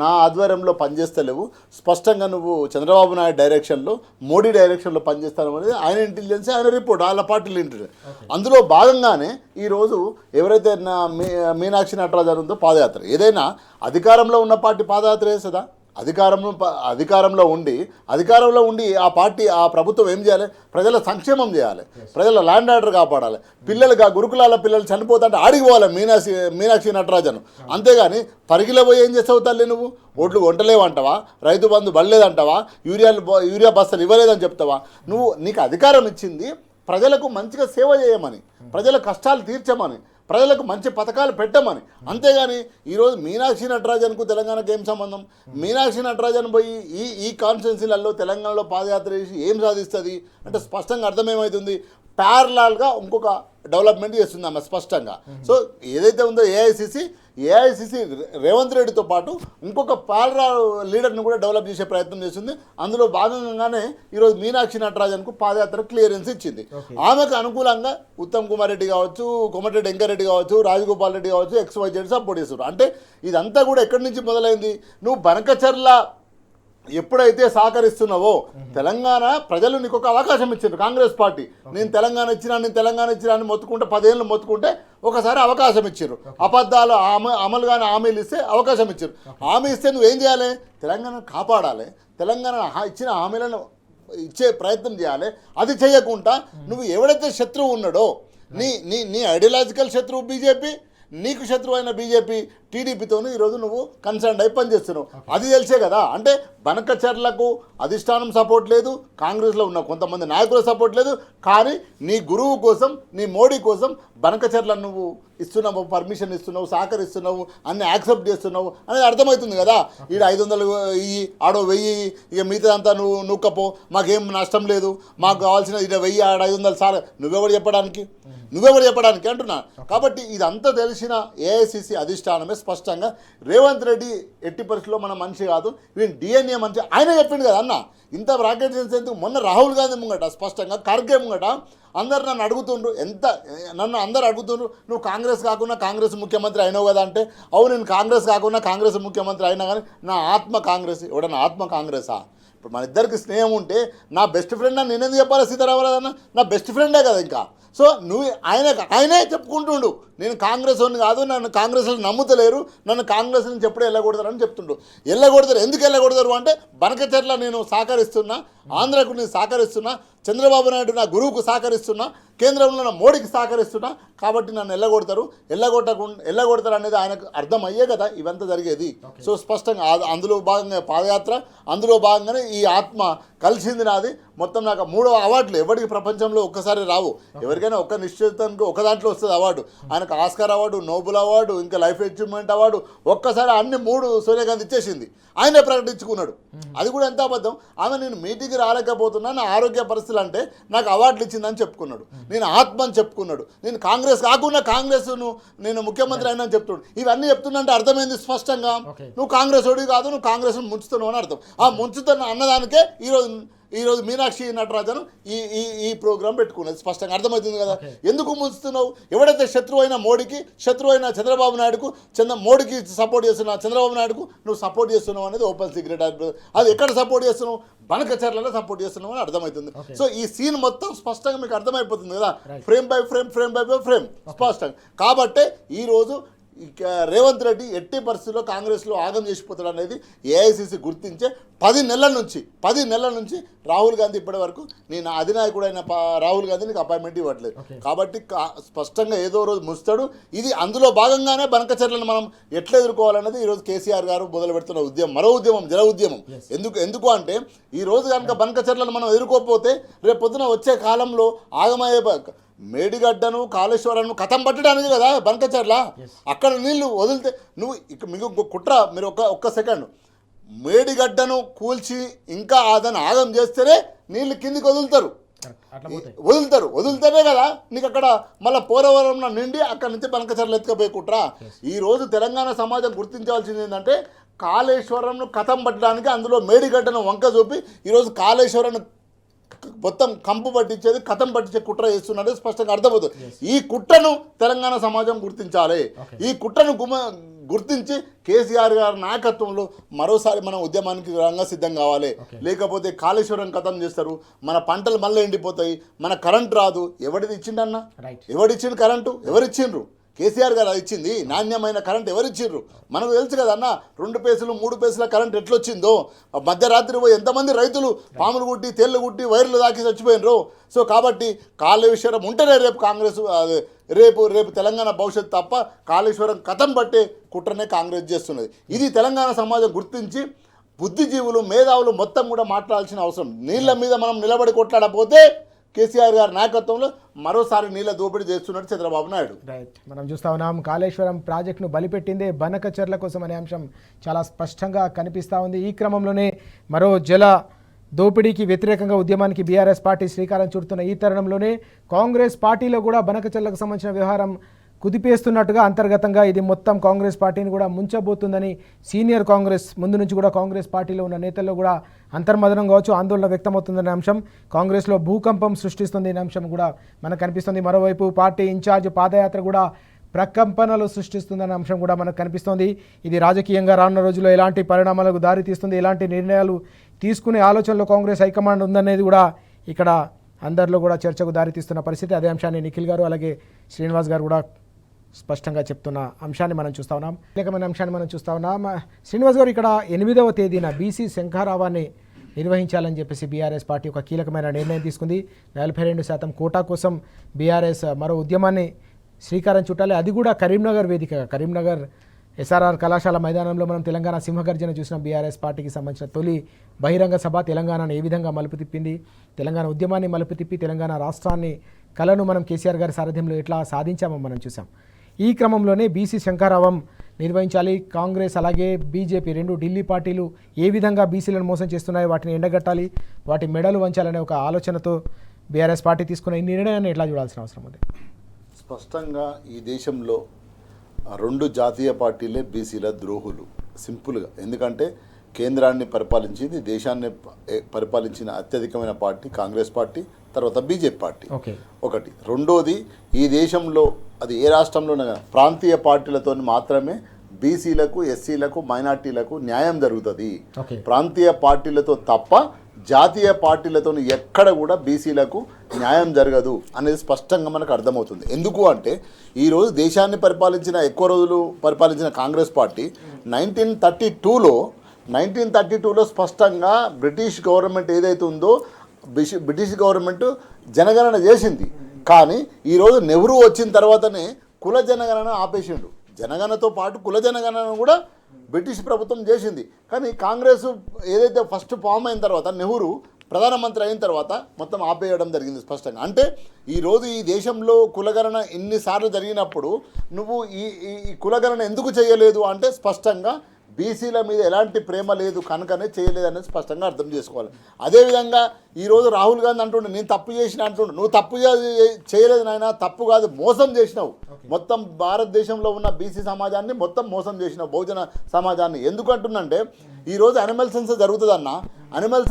నా ఆధ్వర్యంలో పనిచేస్తలేవు, స్పష్టంగా నువ్వు చంద్రబాబు నాయుడు డైరెక్షన్లో, మోడీ డైరెక్షన్లో పనిచేస్తాను అనేది ఆయన ఇంటెలిజెన్స్, ఆయన రిపోర్ట్, వాళ్ళ పార్టీల ఇంటెలిజెన్స్. అందులో భాగంగానే ఈరోజు ఎవరైతే మీనాక్షి నటరాజన్ ఉందో పాదయాత్ర, ఏదైనా అధికారంలో ఉన్న పార్టీ పాదయాత్ర చేస్తుందా? అధికారంలో ఉండి ఆ పార్టీ, ఆ ప్రభుత్వం ఏం చేయాలి? ప్రజల సంక్షేమం చేయాలి, ప్రజల ల్యాండ్ ఆర్డర్ కాపాడాలి, పిల్లలుగా గురుకులాల పిల్లలు చనిపోతుంటే ఆడిపోవాలి మీనాక్షి నటరాజన్. అంతేగాని పరిగిలో పోయి ఏం చేస్తావు తల్లి? నువ్వు ఓట్లు కొంటలేవంటావా? రైతు బంధు బడలేదంటావా? యూరియా బస్తాలు ఇవ్వలేదని చెప్తావా? నీకు అధికారం ఇచ్చింది ప్రజలకు మంచిగా సేవ చేయమని, ప్రజల కష్టాలు తీర్చమని, ప్రజలకు మంచి పథకాలు పెట్టమని. అంతేగాని ఈరోజు మీనాక్షి నటరాజన్కు తెలంగాణకు ఏం సంబంధం? మీనాక్షి నటరాజన్ పోయి ఈ కాన్స్టిట్యున్సీలలో తెలంగాణలో పాదయాత్ర చేసి ఏం సాధిస్తుంది అంటే స్పష్టంగా అర్థమేమవుతుంది? ప్యారలాల్గా ఇంకొక డెవలప్మెంట్ చేస్తుంది ఆమె స్పష్టంగా. సో ఏదైతే ఉందో ఏఐసిసి రేవంత్ రెడ్డితో పాటు ఇంకొక ప్యారలాల్ లీడర్ని కూడా డెవలప్ చేసే ప్రయత్నం చేస్తుంది. అందులో భాగంగానే ఈరోజు మీనాక్షి నటరాజన్కు పాదయాత్ర క్లియరెన్స్ ఇచ్చింది. ఆమెకు అనుకూలంగా ఉత్తమ్ కుమార్ రెడ్డి కావచ్చు, కోమటిరెడ్డి వెంకరెడ్డి కావచ్చు, రాజగోపాల్ రెడ్డి కావచ్చు, XYZ సపోర్ట్ చేస్తారు. అంటే ఇదంతా కూడా ఎక్కడి నుంచి మొదలైంది? నువ్వు బనకచెర్ల ఎప్పుడైతే సహకరిస్తున్నావో తెలంగాణ ప్రజలు నీకు ఒక అవకాశం ఇచ్చారు. కాంగ్రెస్ పార్టీ నేను తెలంగాణ ఇచ్చినా అని మొత్తుకుంటే 10 ఏళ్ళు మొత్తుకుంటే ఒకసారి అవకాశం ఇచ్చారు. అబద్ధాలు అమలుగానే హామీలు ఇస్తే అవకాశం ఇచ్చారు. హామీ ఇస్తే నువ్వేం చేయాలి? తెలంగాణ కాపాడాలి, తెలంగాణ ఇచ్చిన హామీలను ఇచ్చే ప్రయత్నం చేయాలి. అది చేయకుండా నువ్వు ఎవడైతే శత్రువు ఉన్నాడో, నీ ఐడియాలజికల్ శత్రువు బీజేపీ, నీకు శత్రువు అయిన బీజేపీ టీడీపీతోనూ ఈరోజు నువ్వు కన్సర్న్ అయి పనిచేస్తున్నావు. అది తెలిసే కదా. అంటే బనకచెర్లకు అధిష్టానం సపోర్ట్ లేదు, కాంగ్రెస్లో ఉన్న కొంతమంది నాయకుల సపోర్ట్ లేదు. కానీ నీ గురువు కోసం, నీ మోడీ కోసం బనకచెర్లను నువ్వు ఇస్తున్నావు, పర్మిషన్ ఇస్తున్నావు, సహకరిస్తున్నావు, అన్ని యాక్సెప్ట్ చేస్తున్నావు అనేది అర్థమవుతుంది కదా. ఈడ 500 ఇయ్యి, ఆడో 1000, ఇక మిగతాదంతా నువ్వు నూక్కపో, మాకేం నష్టం లేదు, మాకు కావాల్సిన ఈడ 1000 ఆడ 500 సార్ నువ్వెవరు చెప్పడానికి అంటున్నా. కాబట్టి ఇదంతా తెలిసిన ఏఐసిసి అధిష్టానమే స్పష్టంగా రేవంత్ రెడ్డి ఎట్టి పరిస్థితుల్లో మన మనిషి కాదు, వీళ్ళు డిఎన్ఏ మనిషి ఆయన చెప్పిండు కదా అన్న. ఇంత రాకెట్ సైన్స్ ఎందుకు? మొన్న రాహుల్ గాంధీ ముంగట స్పష్టంగా, ఖర్గే ముంగట అందరు నన్ను అడుగుతుండ్రు, అందరు అడుగుతుండ్రు, నువ్వు కాంగ్రెస్ కాకుండా కాంగ్రెస్ ముఖ్యమంత్రి అయినావు కదా అంటే, అవును నేను కాంగ్రెస్ కాకుండా కాంగ్రెస్ ముఖ్యమంత్రి అయినా కానీ నా ఆత్మ కాంగ్రెస్. ఎవడన్నా ఆత్మ కాంగ్రెసా? ఇప్పుడు మన ఇద్దరికి స్నేహం ఉంటే నా బెస్ట్ ఫ్రెండ్ అని నేనేందుకు చెప్పాలి? సీతారామరాజన్న నా బెస్ట్ ఫ్రెండే కదా. ఇంకా సో నువ్వు ఆయనే చెప్పుకుంటుండు, నేను కాంగ్రెస్ వాడిని కాదు, నన్ను కాంగ్రెస్లో నమ్ముతలేరు, నన్ను కాంగ్రెస్ నుంచి ఎప్పుడూ వెళ్ళగొడతారని చెప్తుండు. వెళ్ళగొడతారు. ఎందుకు వెళ్ళగొడతారు అంటే, బనకచెర్ల నేను సహకరిస్తున్నా, ఆంధ్రకు నేను సహకరిస్తున్నా, చంద్రబాబు నాయుడు నా గురువుకు సహకరిస్తున్నా, కేంద్రంలో ఉన్న మోడీకి సహకరిస్తున్నా, కాబట్టి నన్ను వెళ్ళగొడతారు అనేది ఆయనకు అర్థమయ్యే కదా ఇవంతా జరిగేది. సో స్పష్టంగా అందులో భాగంగా పాదయాత్ర, అందులో భాగంగానే ఈ ఆత్మ కలిసింది నాది. మొత్తం నాకు 3వ అవార్డులు ఎవరికి ప్రపంచంలో ఒక్కసారి రావు. ఎవరికైనా ఒక్క నిశ్చితానికి ఒక దాంట్లో వస్తుంది అవార్డు. ఆయనకు ఆస్కార్ అవార్డు, నోబెల్ అవార్డు, ఇంకా లైఫ్ అచీవ్మెంట్ అవార్డు, ఒక్కసారి అన్ని 3 సోనియా గాంధీ ఇచ్చేసింది. ఆయనే ప్రకటించుకున్నాడు. అది కూడా ఎంత అబద్ధం. ఆమె నేను మీటింగ్కి రాలేకపోతున్నా, నా ఆరోగ్య పరిస్థితులు అంటే నాకు అవార్డులు ఇచ్చిందని చెప్పుకున్నాడు. నేను ఆత్మని చెప్పుకున్నాడు. నేను కాంగ్రెస్ కాకుండా కాంగ్రెస్ను నేను ముఖ్యమంత్రి అయినా చెప్తున్నాడు. ఇవన్నీ చెప్తున్నంటే అర్థమైంది స్పష్టంగా, నువ్వు కాంగ్రెస్ ఓడి కాదు, నువ్వు కాంగ్రెస్ను ముంచుతున్నావు అని అర్థం. ఆ ముంచుతున్న అన్నదానికే ఈరోజు ఈరోజు మీనాక్షి నటరాజన్ ఈ ప్రోగ్రాం పెట్టుకున్నది. స్పష్టంగా అర్థమవుతుంది కదా. ఎందుకు ముంచుతున్నావు? ఎవడైతే శత్రువు అయినా మోడీకి, శత్రువు అయినా చంద్రబాబు నాయుడుకు, మోడీకి సపోర్ట్ చేస్తున్నా చంద్రబాబు నాయుడుకు నువ్వు సపోర్ట్ చేస్తున్నావు అనేది ఓపెన్ సీక్రెట్. అది ఎక్కడ సపోర్ట్ చేస్తున్నావు? బనకచర్లలో సపోర్ట్ చేస్తున్నావు అని అర్థమవుతుంది. సో ఈ సీన్ మొత్తం స్పష్టంగా మీకు అర్థమైపోతుంది కదా, ఫ్రేమ్ బై ఫ్రేమ్ స్పష్టంగా. కాబట్టే ఈరోజు రేవంత్ రెడ్డి ఎట్టి పరిస్థితుల్లో కాంగ్రెస్లో ఆగం చేసిపోతాడు అనేది ఏఐసిసి గుర్తించే 10 నెలల నుంచి రాహుల్ గాంధీ ఇప్పటి వరకు నేను అధినాయకుడైన రాహుల్ గాంధీ నీకు అపాయింట్మెంట్ ఇవ్వట్లేదు. కాబట్టి స్పష్టంగా ఏదో రోజు ముస్తాడు. ఇది అందులో భాగంగానే బనకచర్లను మనం ఎట్లా ఎదుర్కోవాలన్నది ఈరోజు కేసీఆర్ గారు మొదలు పెడుతున్న ఉద్యమం, మరో ఉద్యమం, జల ఉద్యమం. ఎందుకు అంటే ఈ రోజు కనుక బనకచర్లను మనం ఎదుర్కోకపోతే రేపు పొద్దున వచ్చే కాలంలో ఆగమయ్యే మేడిగడ్డను కాళేశ్వరాన్ని కథం పట్టడానికి కదా బనకచర్ల. అక్కడ నీళ్లు వదిలితే మీకు కుట్ర. మీరు ఒక్క సెకండ్ మేడిగడ్డను కూల్చి ఇంకా దాన్ని ఆగం చేస్తేనే నీళ్లు కిందికి వదులుతేనే కదా నీకు అక్కడ మళ్ళీ పోలవరం నిండి అక్కడ నుంచి బనకచర్లు ఎత్తుకపోయి కుట్ర. ఈరోజు తెలంగాణ సమాజం గుర్తించాల్సింది ఏంటంటే కాళేశ్వరంను కథం పట్టడానికి అందులో మేడిగడ్డను వంక చూపి ఈరోజు కాళేశ్వరాన్ని మొత్తం కంపు పట్టించేది, కథం పట్టించే కుట్ర చేస్తున్నది స్పష్టంగా అర్థమవుతుంది. ఈ కుట్రను తెలంగాణ సమాజం గుర్తించాలి. ఈ కుట్రను గుర్తించి కేసీఆర్ గారి నాయకత్వంలో మరోసారి మనం ఉద్యమానికి రంగ సిద్ధం కావాలి. లేకపోతే కాళేశ్వరం కథం చేస్తారు, మన పంటలు మళ్ళీ ఎండిపోతాయి, మన కరెంట్ రాదు. ఎవడిది ఇచ్చిండన్నా? ఎవడిచ్చిండు కరెంటు? ఎవరిచ్చిండ్రు? కేసీఆర్ గారు ఇచ్చింది. నాణ్యమైన కరెంట్ ఎవరిచ్చిండ్రు? మనకు తెలుసు కదా అన్న, 2 పైసలు 3 పైసల కరెంట్ ఎట్లొచ్చిందో. మధ్యరాత్రి పోయి ఎంతమంది రైతులు పాములు కుట్టి తేళ్లు కుట్టి వైర్లు దాకి చచ్చిపోయినరు. సో కాబట్టి కాళేశ్వరం ఉంటేనే రేపు కాంగ్రెస్ రేపు తెలంగాణ భవిష్యత్తు తప్ప కాళేశ్వరం కథం పట్టే కుట్రనే కాంగ్రెస్ చేస్తున్నది. ఇది తెలంగాణ సమాజం గుర్తించి బుద్ధిజీవులు, మేధావులు మొత్తం కూడా మాట్లాడాల్సిన అవసరం. నీళ్ల మీద మనం నిలబడి కొట్లాడకపోతే కేసీఆర్ గారి నాయకత్వంలో మరోసారి నీళ్ళ దోపిడీ చేస్తున్నట్టు చంద్రబాబు నాయుడు. రైట్, మనం చూస్తా ఉన్నాం కాళేశ్వరం ప్రాజెక్టును బలిపెట్టిందే బనకచర్ల కోసం అనే అంశం చాలా స్పష్టంగా కనిపిస్తూ ఉంది. ఈ క్రమంలోనే మరో జల దోపిడీకి వ్యతిరేకంగా ఉద్యమానికి బీఆర్ఎస్ పార్టీ శ్రీకారం చుడుతున్న ఈ తరుణంలోనే కాంగ్రెస్ పార్టీలో కూడా బనకచర్లకు సంబంధించిన వ్యవహారం కుదిపేస్తున్నట్టుగా అంతర్గతంగా ఇది మొత్తం కాంగ్రెస్ పార్టీని కూడా ముంచబోతుందని సీనియర్ కాంగ్రెస్ ముందు నుంచి కూడా కాంగ్రెస్ పార్టీలో ఉన్న నేతల్లో కూడా అంతర్మదనం కావచ్చు, ఆందోళన వ్యక్తమవుతుందనే అంశం కాంగ్రెస్లో భూకంపం సృష్టిస్తుంది అనే అంశం కూడా మనకు కనిపిస్తుంది. మరోవైపు పార్టీ ఇన్ఛార్జ్ పాదయాత్ర కూడా ప్రకంపనలు సృష్టిస్తుందనే అంశం కూడా మనకు కనిపిస్తోంది. ఇది రాజకీయంగా రానున్న రోజుల్లో ఎలాంటి పరిణామాలకు దారితీస్తుంది, ఎలాంటి నిర్ణయాలు తీసుకునే ఆలోచనలో కాంగ్రెస్ హైకమాండ్ ఉందనేది కూడా ఇక్కడ అందరిలో కూడా చర్చకు దారితీస్తున్న పరిస్థితి. అదే అంశాన్ని నిఖిల్ గారు అలాగే శ్రీనివాస్ గారు కూడా స్పష్టంగా చెప్తున్న అంశాన్ని మనం చూస్తూ ఉన్నాం. కీలకమైన అంశాన్ని మనం చూస్తూ ఉన్నాం. శ్రీనివాస్ గారు, ఇక్కడ 8వ తేదీన బీసీ శంఖారావాన్ని నిర్వహించాలని చెప్పేసి బీఆర్ఎస్ పార్టీ ఒక కీలకమైన నిర్ణయం తీసుకుంది. 42% కోటా కోసం బీఆర్ఎస్ మరో ఉద్యమాన్ని శ్రీకారం చుట్టాలి. అది కూడా కరీంనగర్ వేదికగా, కరీంనగర్ ఎస్ఆర్ఆర్ కళాశాల మైదానంలో మనం తెలంగాణ సింహగర్జన చూసిన బీఆర్ఎస్ పార్టీకి సంబంధించిన తొలి బహిరంగ సభ తెలంగాణను ఏ విధంగా మలుపు తిప్పింది, తెలంగాణ ఉద్యమాన్ని మలుపు తిప్పి తెలంగాణ రాష్ట్రాన్ని కళను మనం కేసీఆర్ గారి సారథ్యంలో ఎట్లా సాధించామో మనం చూసాం. ఈ క్రమంలోనే బీసీ శంఖారావం నిర్వహించాలి. కాంగ్రెస్ అలాగే బీజేపీ 2 ఢిల్లీ పార్టీలు ఏ విధంగా బీసీలను మోసం చేస్తున్నాయో వాటిని ఎండగట్టాలి, వాటి మెడలు వంచాలనే ఒక ఆలోచనతో బీఆర్ఎస్ పార్టీ తీసుకున్న ఈ నిర్ణయాన్ని ఎట్లా చూడాల్సిన అవసరం ఉంది? స్పష్టంగా ఈ దేశంలో 2 జాతీయ పార్టీలే బీసీల ద్రోహులు, సింపుల్గా. ఎందుకంటే కేంద్రాన్ని పరిపాలించింది, దేశాన్ని పరిపాలించిన అత్యధికమైన పార్టీ కాంగ్రెస్ పార్టీ, తర్వాత బీజేపీ పార్టీ. ఒకటి. రెండోది, ఈ దేశంలో అది ఏ రాష్ట్రంలోనే ప్రాంతీయ పార్టీలతో మాత్రమే బీసీలకు, ఎస్సీలకు, మైనార్టీలకు న్యాయం జరుగుతుంది. ప్రాంతీయ పార్టీలతో తప్ప జాతీయ పార్టీలతో ఎక్కడ కూడా బీసీలకు న్యాయం జరగదు అనేది స్పష్టంగా మనకు అర్థమవుతుంది. ఎందుకు అంటే ఈరోజు దేశాన్ని ఎక్కువ రోజులు పరిపాలించిన కాంగ్రెస్ పార్టీ 1932లో స్పష్టంగా బ్రిటిష్ గవర్నమెంట్ ఏదైతే ఉందో బ్రిటిష్ గవర్నమెంట్ జనగణన చేసింది. కానీ ఈరోజు నెహ్రూ వచ్చిన తర్వాతనే కుల జనగణన ఆపేసిండు. జనగణనతో పాటు కుల జనగణన కూడా బ్రిటిష్ ప్రభుత్వం చేసింది. కానీ కాంగ్రెస్ ఏదైతే ఫస్ట్ ఫామ్ అయిన తర్వాత నెహ్రూ ప్రధానమంత్రి అయిన తర్వాత మొత్తం ఆపేయడం జరిగింది స్పష్టంగా. అంటే ఈరోజు ఈ దేశంలో కులగణన ఇన్నిసార్లు జరిగినప్పుడు నువ్వు ఈ కులగణన ఎందుకు చేయలేదు అంటే స్పష్టంగా బీసీల మీద ఎలాంటి ప్రేమ లేదు కనుకనే చేయలేదనేది స్పష్టంగా అర్థం చేసుకోవాలి. అదేవిధంగా ఈరోజు రాహుల్ గాంధీ అంటుండే నేను తప్పు చేసిన అంటుండే. నువ్వు తప్పు చేయలేదు నాయన, తప్పు కాదు, మోసం చేసినావు. మొత్తం భారతదేశంలో ఉన్న బీసీ సమాజాన్ని మొత్తం మోసం చేసినావు, బహుజన సమాజాన్ని. ఎందుకు అంటున్నంటే ఈరోజు అనిమల్ సెన్సస్ జరుగుతుందన్న, అనిమల్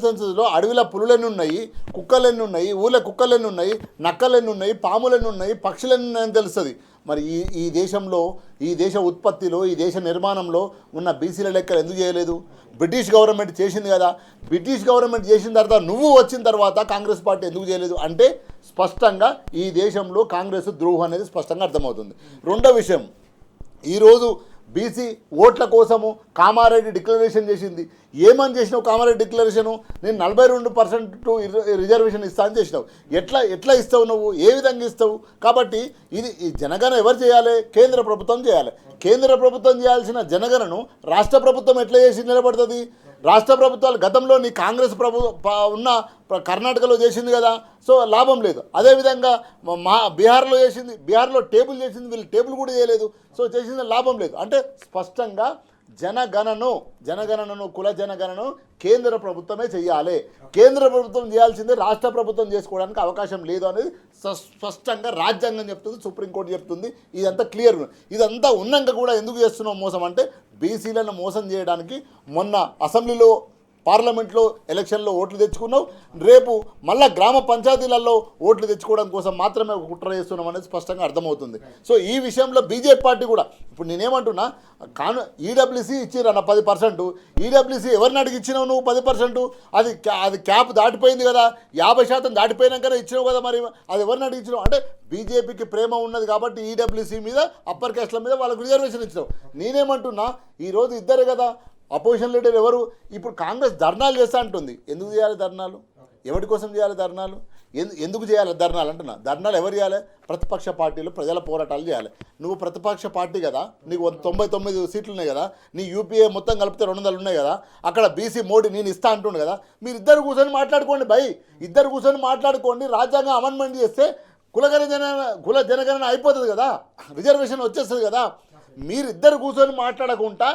సెన్సస్లో అడవిలో పులులెన్ని ఉన్నాయి, కుక్కలెన్ని ఉన్నాయి, ఊళ్ళో కుక్కలెన్ని ఉన్నాయి, నక్కలెన్ని ఉన్నాయి, పాములెన్ని ఉన్నాయి, పక్షులెన్ని ఉన్నాయని తెలుస్తుంది. మరి ఈ దేశంలో, ఈ దేశ ఉత్పత్తిలో, ఈ దేశ నిర్మాణంలో ఉన్న బీసీల లెక్కలు ఎందుకు చేయలేదు? బ్రిటిష్ గవర్నమెంట్ చేసింది కదా. బ్రిటిష్ గవర్నమెంట్ చేసిన తర్వాత నువ్వు వచ్చిన తర్వాత కాంగ్రెస్ పార్టీ ఎందుకు చేయలేదు అంటే స్పష్టంగా ఈ దేశంలో కాంగ్రెస్ ద్రోహం అనేది స్పష్టంగా అర్థమవుతుంది. రెండో విషయం, ఈరోజు బీసీ ఓట్ల కోసము కామారెడ్డి డిక్లరేషన్ చేసింది. ఏమని చేసినావు కామారెడ్డి డిక్లరేషను? నేను 42% రిజర్వేషన్ ఇస్తా అని చేసినావు. ఎట్లా ఇస్తావు నువ్వు? ఏ విధంగా ఇస్తావు? కాబట్టి ఇది జనగణన ఎవరు చేయాలి? కేంద్ర ప్రభుత్వం చేయాలి. కేంద్ర ప్రభుత్వం చేయాల్సిన జనగణను రాష్ట్ర ప్రభుత్వం ఎట్లా చేసి నిలబడుతుంది? రాష్ట్ర ప్రభుత్వాలు గతంలో నీ కాంగ్రెస్ ఉన్న కర్ణాటకలో చేసింది కదా, సో లాభం లేదు. అదేవిధంగా బీహార్లో చేసింది, బీహార్లో టేబుల్ చేసింది, వీళ్ళు టేబుల్ కూడా చేయలేదు, సో చేసింది లాభం లేదు. అంటే స్పష్టంగా జనగణనను కుల జనగణను కేంద్ర ప్రభుత్వమే చేయాలి. కేంద్ర ప్రభుత్వం చేయాల్సిందే, రాష్ట్ర ప్రభుత్వం చేసుకోవడానికి అవకాశం లేదు అనేది స్పష్టంగా రాజ్యాంగం చెప్తుంది, సుప్రీంకోర్టు చెప్తుంది. ఇదంతా క్లియర్. ఇదంతా ఉన్నాక కూడా ఎందుకు చేస్తున్నాం మోసం అంటే బీసీలను మోసం చేయడానికి. మొన్న అసెంబ్లీలో, పార్లమెంట్లో ఎలక్షన్లో ఓట్లు తెచ్చుకున్నావు, రేపు మళ్ళీ గ్రామ పంచాయతీలలో ఓట్లు తెచ్చుకోవడం కోసం మాత్రమే కుట్ర చేస్తున్నాం అనేది స్పష్టంగా అర్థమవుతుంది. సో ఈ విషయంలో బీజేపీ పార్టీ కూడా ఇప్పుడు నేనేమంటున్నా, ఈడబ్ల్యూసీ ఇచ్చిరన్న 10%. ఈడబ్ల్యూసీ ఎవరిని అడిగి ఇచ్చినావు నువ్వు 10%? అది క్యాప్ దాటిపోయింది కదా, 50% దాటిపోయినాకనే ఇచ్చినావు కదా, మరి అది ఎవరిని అడిగి ఇచ్చినావు అంటే బీజేపీకి ప్రేమ ఉన్నది కాబట్టి ఈడబ్ల్యూసీ మీద, అప్పర్ క్యాస్ట్ల మీద వాళ్ళకు రిజర్వేషన్ ఇచ్చినావు. నేనేమంటున్నా, ఈరోజు ఇద్దరే కదా అపోజిషన్ లీడర్ ఎవరు? ఇప్పుడు కాంగ్రెస్ ధర్నాలు చేస్తా అంటుంది. ఎందుకు చేయాలి ధర్నాలు? ఎవరి కోసం చేయాలి ధర్నాలు? ఎందుకు చేయాలి ధర్నాలు అంటున్నా? ధర్నాలు ఎవరు చేయాలి? ప్రతిపక్ష పార్టీలు ప్రజల పోరాటాలు చేయాలి. నువ్వు ప్రతిపక్ష పార్టీ కదా, నీకు 99 సీట్లు ఉన్నాయి కదా, నీ యూపీఏ మొత్తం కలిపితే 200 ఉన్నాయి కదా, అక్కడ బీసీ మోడీ నేను ఇస్తా అంటుండు కదా, మీరు ఇద్దరు కూర్చొని మాట్లాడుకోండి భయ్, ఇద్దరు కూర్చొని మాట్లాడుకోండి. రాజ్యాంగం అమెండ్మెంట్ చేస్తే కుల జనగణన అయిపోతుంది కదా, రిజర్వేషన్ వచ్చేస్తుంది కదా. మీరిద్దరు కూర్చొని మాట్లాడకుండా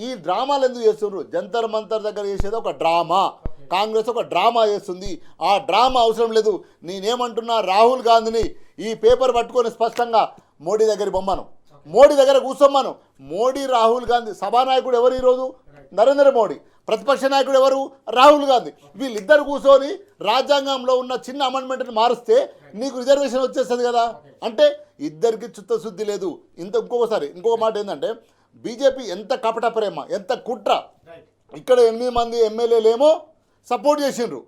ఈ డ్రామాలు ఎందుకు చేస్తున్నారు? జంతర్ మంతర్ దగ్గర చేసేది ఒక డ్రామా, కాంగ్రెస్ ఒక డ్రామా చేస్తుంది. ఆ డ్రామా అవసరం లేదు. నేనేమంటున్నా, రాహుల్ గాంధీని ఈ పేపర్ పట్టుకొని స్పష్టంగా మోడీ దగ్గర బొమ్మను, మోడీ దగ్గర కూర్చోమ్మను. మోడీ, రాహుల్ గాంధీ సభానాయకుడు ఎవరు ఈరోజు? నరేంద్ర మోడీ. ప్రతిపక్ష నాయకుడు ఎవరు? రాహుల్ గాంధీ. వీళ్ళిద్దరు కూర్చొని రాజ్యాంగంలో ఉన్న చిన్న అమెండ్మెంట్ని మారుస్తే నీకు రిజర్వేషన్ వచ్చేస్తుంది కదా. అంటే ఇద్దరికి చిత్తశుద్ధి లేదు. ఇంకొక మాట ఏంటంటే బీజేపీ ఎంత కపట ప్రేమ, ఎంత కుట్ర. ఇక్కడ 8 మంది ఎమ్మెల్యేలు ఏమో సపోర్ట్ చేసిండ్రు,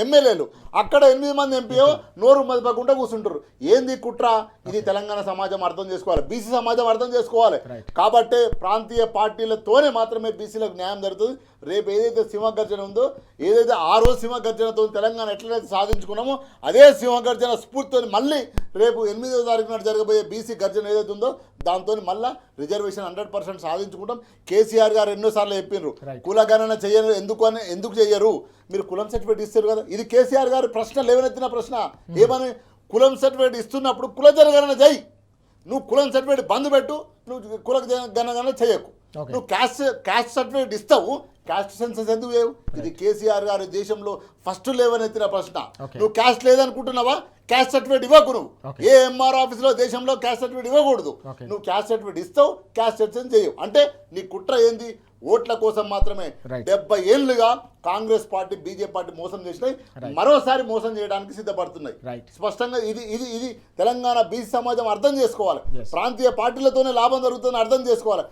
ఎమ్మెల్యేలు, అక్కడ 8 మంది ఎంపీఓ నోరు మదపకుండా కూర్చుంటారు. ఏంది కుట్ర? ఇది తెలంగాణ సమాజం అర్థం చేసుకోవాలి, బీసీ సమాజం అర్థం చేసుకోవాలి. కాబట్టి ప్రాంతీయ పార్టీలతోనే మాత్రమే బీసీలకు న్యాయం జరుగుతుంది. రేపు ఏదైతే సింహగర్జన ఉందో, ఏదైతే ఆ రోజు సింహగర్జనతో తెలంగాణ ఎట్లయితే సాధించుకున్నామో అదే సింహగర్జన స్ఫూర్తితో మళ్ళీ రేపు 8వ తారీఖు నాడు జరగబోయే బీసీ గర్జన ఏదైతే ఉందో దాంతో మళ్ళీ రిజర్వేషన్ 100% సాధించుకుంటాం. కేసీఆర్ గారు ఎన్నోసార్లు చెప్పిండ్రు కుల గణన చేయరు, ఎందుకు చెయ్యరు? మీరు కులం సర్టిఫికేట్ ఇస్తారు కదా. ఇది కేసీఆర్ గారు ప్రశ్న లేవనెత్తిన ప్రశ్న. ఏమని? కులం సర్టిఫికేట్ ఇస్తున్నప్పుడు కుల జనగణన చేయి, నువ్వు కులం సర్టిఫికేట్ బంద్ పెట్టు, నువ్వు కుల జనగణన చేయకు. నువ్వు క్యాస్ట్ సర్టిఫికేట్ ఇస్తావు, క్యాస్ట్ సెన్సస్ ఎందుకు లేవు? ఇది కేసీఆర్ గారు దేశంలో ఫస్ట్ లేవనెత్తిన ప్రశ్న. నువ్వు క్యాస్ట్ లేదనుకుంటున్నావా? క్యాస్ట్ సర్టిఫికేట్ ఇవ్వకు. నువ్వు ఏ ఎంఆర్ ఆఫీస్లో దేశంలో క్యాస్ట్ సర్టిఫికేట్ ఇవ్వకూడదు. నువ్వు క్యాస్ట్ సర్టిఫికేట్ ఇస్తావు, క్యాస్ట్ సెన్సస్ చేయవు. అంటే నీ కుట్ర ఏంది? ఓట్ల కోసం మాత్రమే. 70 ఏళ్ళుగా కాంగ్రెస్ పార్టీ, బీజేపీ పార్టీ మోసం చేసినాయి, మరోసారి మోసం చేయడానికి సిద్ధపడుతున్నాయి. స్పష్టంగా ఇది తెలంగాణ బీసీ సమాజం అర్థం చేసుకోవాలి. ప్రాంతీయ పార్టీలతోనే లాభం జరుగుతుందని అర్థం చేసుకోవాలి.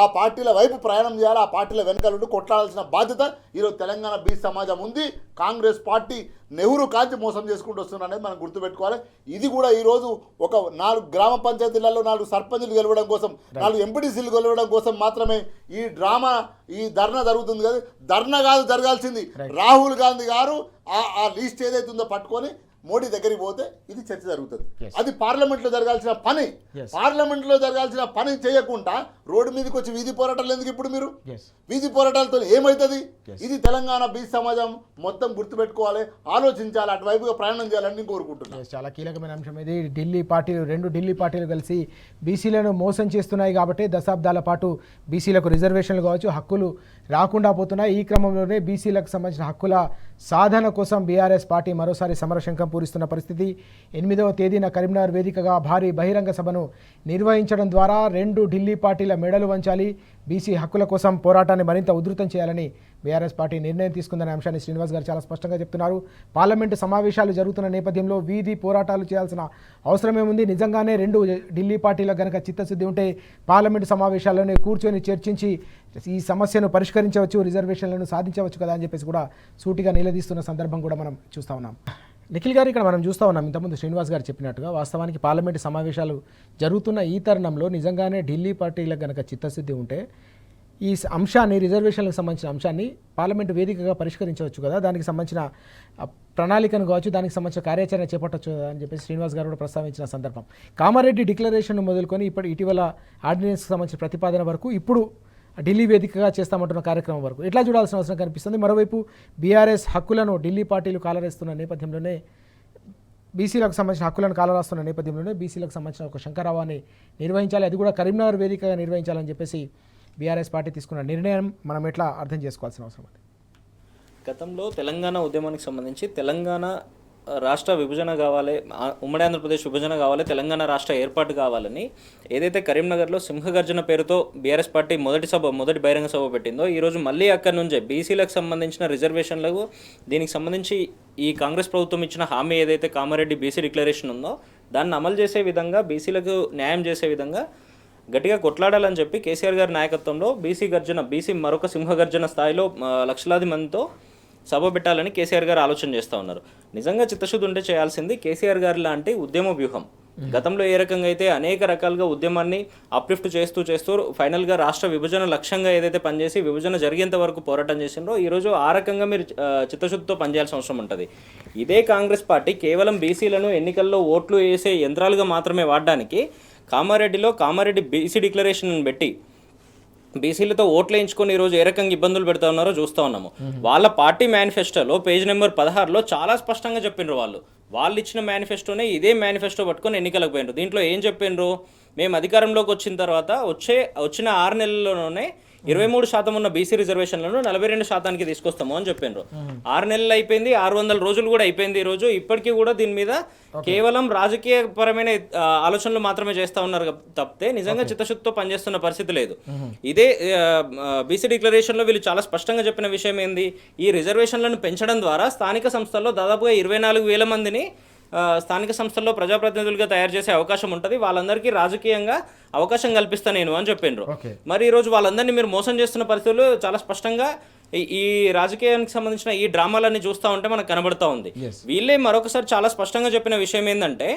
ఆ పార్టీల వైపు ప్రయాణం చేయాలి. ఆ పార్టీల వెనకాలంటూ కొట్లాడాల్సిన బాధ్యత ఈరోజు తెలంగాణ బీసీ సమాజం ఉంది. కాంగ్రెస్ పార్టీ నెహ్రూ కాంతి మోసం చేసుకుంటూ వస్తున్నారు అనేది మనం గుర్తుపెట్టుకోవాలి. ఇది కూడా ఈరోజు ఒక 4 గ్రామ పంచాయతీలలో 4 సర్పంచులు గెలవడం కోసం, 4 ఎంపీటీసీలు గెలవడం కోసం మాత్రమే ఈ డ్రామా, ఈ ధర్నా జరుగుతుంది కదా. ధర్నా కాదు జరగాల్సింది. రాహుల్ గాంధీ గారు ఆ లిస్ట్ ఏదైతే ఉందో పట్టుకొని మోడీ దగ్గరికి పోతే ఇది చర్చ జరుగుతుంది. Yes. అది పార్లమెంట్లో జరగాల్సిన పని. Yes. పార్లమెంట్లో జరగాల్సిన పని చేయకుండా రోడ్డు మీదకి వచ్చి వీధి పోరాటాలు ఎందుకు ఇప్పుడు మీరు? వీధి పోరాటాలతో ఏమవుతుంది? Yes. ఇది తెలంగాణ బీసీ సమాజం మొత్తం గుర్తుపెట్టుకోవాలి, ఆలోచించాలి, అటువైపుగా ప్రయాణం చేయాలని నేను కోరుకుంటున్నాను. చాలా కీలకమైన అంశం ఇది. రెండు ఢిల్లీ పార్టీలు కలిసి బీసీలను మోసం చేస్తున్నాయి కాబట్టి దశాబ్దాల పాటు బీసీలకు రిజర్వేషన్లు కావచ్చు, హక్కులు రాకుండా పోతున్నాయి. ఈ క్రమంలోనే బీసీలకు సంబంధించిన హక్కుల సాధన కోసం బీఆర్ఎస్ పార్టీ మరోసారి సమరశంఖం పూరిస్తున్న పరిస్థితి. 8వ తేదీన కరీంనగర్ వేదికగా భారీ బహిరంగ సభను నిర్వహించడం ద్వారా 2 ఢిల్లీ పార్టీల మెడలు వంచాలి, బీసీ హక్కుల కోసం పోరాటాన్ని మరింత ఉధృతం చేయాలని బీఆర్ఎస్ పార్టీ నిర్ణయం తీసుకుందనే అంశాన్ని శ్రీనివాస్ గారు చాలా స్పష్టంగా చెప్తున్నారు. పార్లమెంటు సమావేశాలు జరుగుతున్న నేపథ్యంలో వీధి పోరాటాలు చేయాల్సిన అవసరమేముంది? నిజంగానే 2 ఢిల్లీ పార్టీలకు గనక చిత్తశుద్ధి ఉంటే పార్లమెంటు సమావేశాల్లోనే కూర్చొని చర్చించి ఈ సమస్యను పరిష్కరించవచ్చు, రిజర్వేషన్లను సాధించవచ్చు కదా అని చెప్పేసి కూడా సూటిగా నిలదీస్తున్న సందర్భం కూడా మనం చూస్తూ ఉన్నాం. నిఖిల్ గారు, ఇక్కడ మనం చూస్తూ ఉన్నాం ఇంతకుముందు శ్రీనివాస్ గారు చెప్పినట్టుగా వాస్తవానికి పార్లమెంటు సమావేశాలు జరుగుతున్న ఈ తరుణంలో నిజంగానే ఢిల్లీ పార్టీలకు గనక చిత్తశుద్ధి ఉంటే ఈ అంశాన్ని, రిజర్వేషన్లకు సంబంధించిన అంశాన్ని పార్లమెంటు వేదికగా పరిష్కరించవచ్చు కదా, దానికి సంబంధించిన ప్రణాళికను కావచ్చు, దానికి సంబంధించిన కార్యాచరణ చేపట్టవచ్చు కదా అని చెప్పేసి శ్రీనివాస్ గారు కూడా ప్రస్తావించిన సందర్భం. కామారెడ్డి డిక్లరేషన్ మొదలుకొని ఇటీవల ఆర్డినెన్స్కి సంబంధించిన ప్రతిపాదన వరకు, ఇప్పుడు ఢిల్లీ వేదికగా చేస్తామంటున్న కార్యక్రమం వరకు ఎట్లా చూడాల్సిన అవసరం కనిపిస్తుంది? మరోవైపు బీఆర్ఎస్ హక్కులను ఢిల్లీ పార్టీలు కాలరేస్తున్న నేపథ్యంలోనే, బీసీలకు సంబంధించిన హక్కులను కాలరాస్తున్న నేపథ్యంలోనే బీసీలకు సంబంధించిన ఒక శంకరావాన్ని నిర్వహించాలి, అది కూడా కరీంనగర్ వేదికగా నిర్వహించాలని చెప్పేసి బీఆర్ఎస్ పార్టీ తీసుకున్న నిర్ణయం మనం ఎట్లా అర్థం చేసుకోవాల్సిన అవసరం ఉంది? గతంలో తెలంగాణ ఉద్యమానికి సంబంధించి తెలంగాణ రాష్ట్ర విభజన కావాలి, ఉమ్మడి ఆంధ్రప్రదేశ్ విభజన కావాలి, తెలంగాణ రాష్ట్ర ఏర్పాటు కావాలని ఏదైతే కరీంనగర్లో సింహగర్జన పేరుతో బీఆర్ఎస్ పార్టీ మొదటి బహిరంగ సభ పెట్టిందో, ఈరోజు మళ్ళీ అక్కడి నుంచే బీసీలకు సంబంధించిన రిజర్వేషన్లకు దీనికి సంబంధించి ఈ కాంగ్రెస్ ప్రభుత్వం ఇచ్చిన హామీ ఏదైతే కామారెడ్డి బీసీ డిక్లరేషన్ ఉందో దాన్ని అమలు చేసే విధంగా, బీసీలకు న్యాయం చేసే విధంగా గట్టిగా కొట్లాడాలని చెప్పి కేసీఆర్ గారి నాయకత్వంలో బీసీ మరొక సింహగర్జన స్థాయిలో లక్షలాది మందితో సభ పెట్టాలని కేసీఆర్ గారు ఆలోచన చేస్తూ ఉన్నారు. నిజంగా చిత్తశుద్ధి ఉంటే చేయాల్సింది కేసీఆర్ గారి లాంటి ఉద్యమ వ్యూహం. గతంలో ఏ రకంగా అయితే అనేక రకాలుగా ఉద్యమాన్ని అప్లిఫ్ట్ చేస్తూ ఫైనల్గా రాష్ట్ర విభజన లక్ష్యంగా ఏదైతే పనిచేసి విభజన జరిగేంత వరకు పోరాటం చేసిండ్రో, ఈరోజు ఆ రకంగా మీరు చిత్తశుద్ధితో పనిచేయాల్సిన అవసరం ఉంటుంది. ఇదే కాంగ్రెస్ పార్టీ కేవలం బీసీలను ఎన్నికల్లో ఓట్లు వేసే యంత్రాలుగా మాత్రమే వాడడానికి కామారెడ్డి బీసీ డిక్లరేషన్ పెట్టి బీసీలతో ఓట్లు వేయించుకొని ఈరోజు ఏ రకంగా ఇబ్బందులు పెడతా ఉన్నారో చూస్తూ ఉన్నాము. వాళ్ళ పార్టీ మేనిఫెస్టోలో పేజ్ నెంబర్ 16లో చాలా స్పష్టంగా చెప్పిండ్రు. వాళ్ళు ఇచ్చిన మేనిఫెస్టోనే ఇదే మేనిఫెస్టో పట్టుకొని ఎన్నికలకు పోయినరు. దీంట్లో ఏం చెప్పిండ్రు? మేము అధికారంలోకి వచ్చిన తర్వాత వచ్చిన 6 నెలల్లోనే 23% ఉన్న బీసీ రిజర్వేషన్లను 42%కి తీసుకొస్తాము అని చెప్పిండ్రు. 6 నెలలు అయిపోయింది, 600 రోజులు కూడా అయిపోయింది. ఈరోజు ఇప్పటికీ కూడా దీని మీద కేవలం రాజకీయ పరమైన ఆలోచనలు మాత్రమే చేస్తూ ఉన్నారు తప్పితే నిజంగా చిత్తశుద్ధితో పనిచేస్తున్న పరిస్థితి లేదు. ఇదే బీసీ డిక్లరేషన్లో వీళ్ళు చాలా స్పష్టంగా చెప్పిన విషయం ఏంది? ఈ రిజర్వేషన్లను పెంచడం ద్వారా స్థానిక సంస్థల్లో దాదాపుగా 24,000 మందిని స్థానిక సంస్థల్లో ప్రజాప్రతినిధులుగా తయారు చేసే అవకాశం ఉంటుంది, వాళ్ళందరికీ రాజకీయంగా అవకాశం కల్పిస్తా నేను అని చెప్పిండ్రు. మరి ఈరోజు వాళ్ళందరినీ మీరు మోసం చేస్తున్న పరిస్థితులు చాలా స్పష్టంగా ఈ రాజకీయానికి సంబంధించిన ఈ డ్రామాలన్నీ చూస్తూ ఉంటే మనకు కనబడతా ఉంది. వీళ్ళే మరొకసారి చాలా స్పష్టంగా చెప్పిన విషయం ఏంటంటే,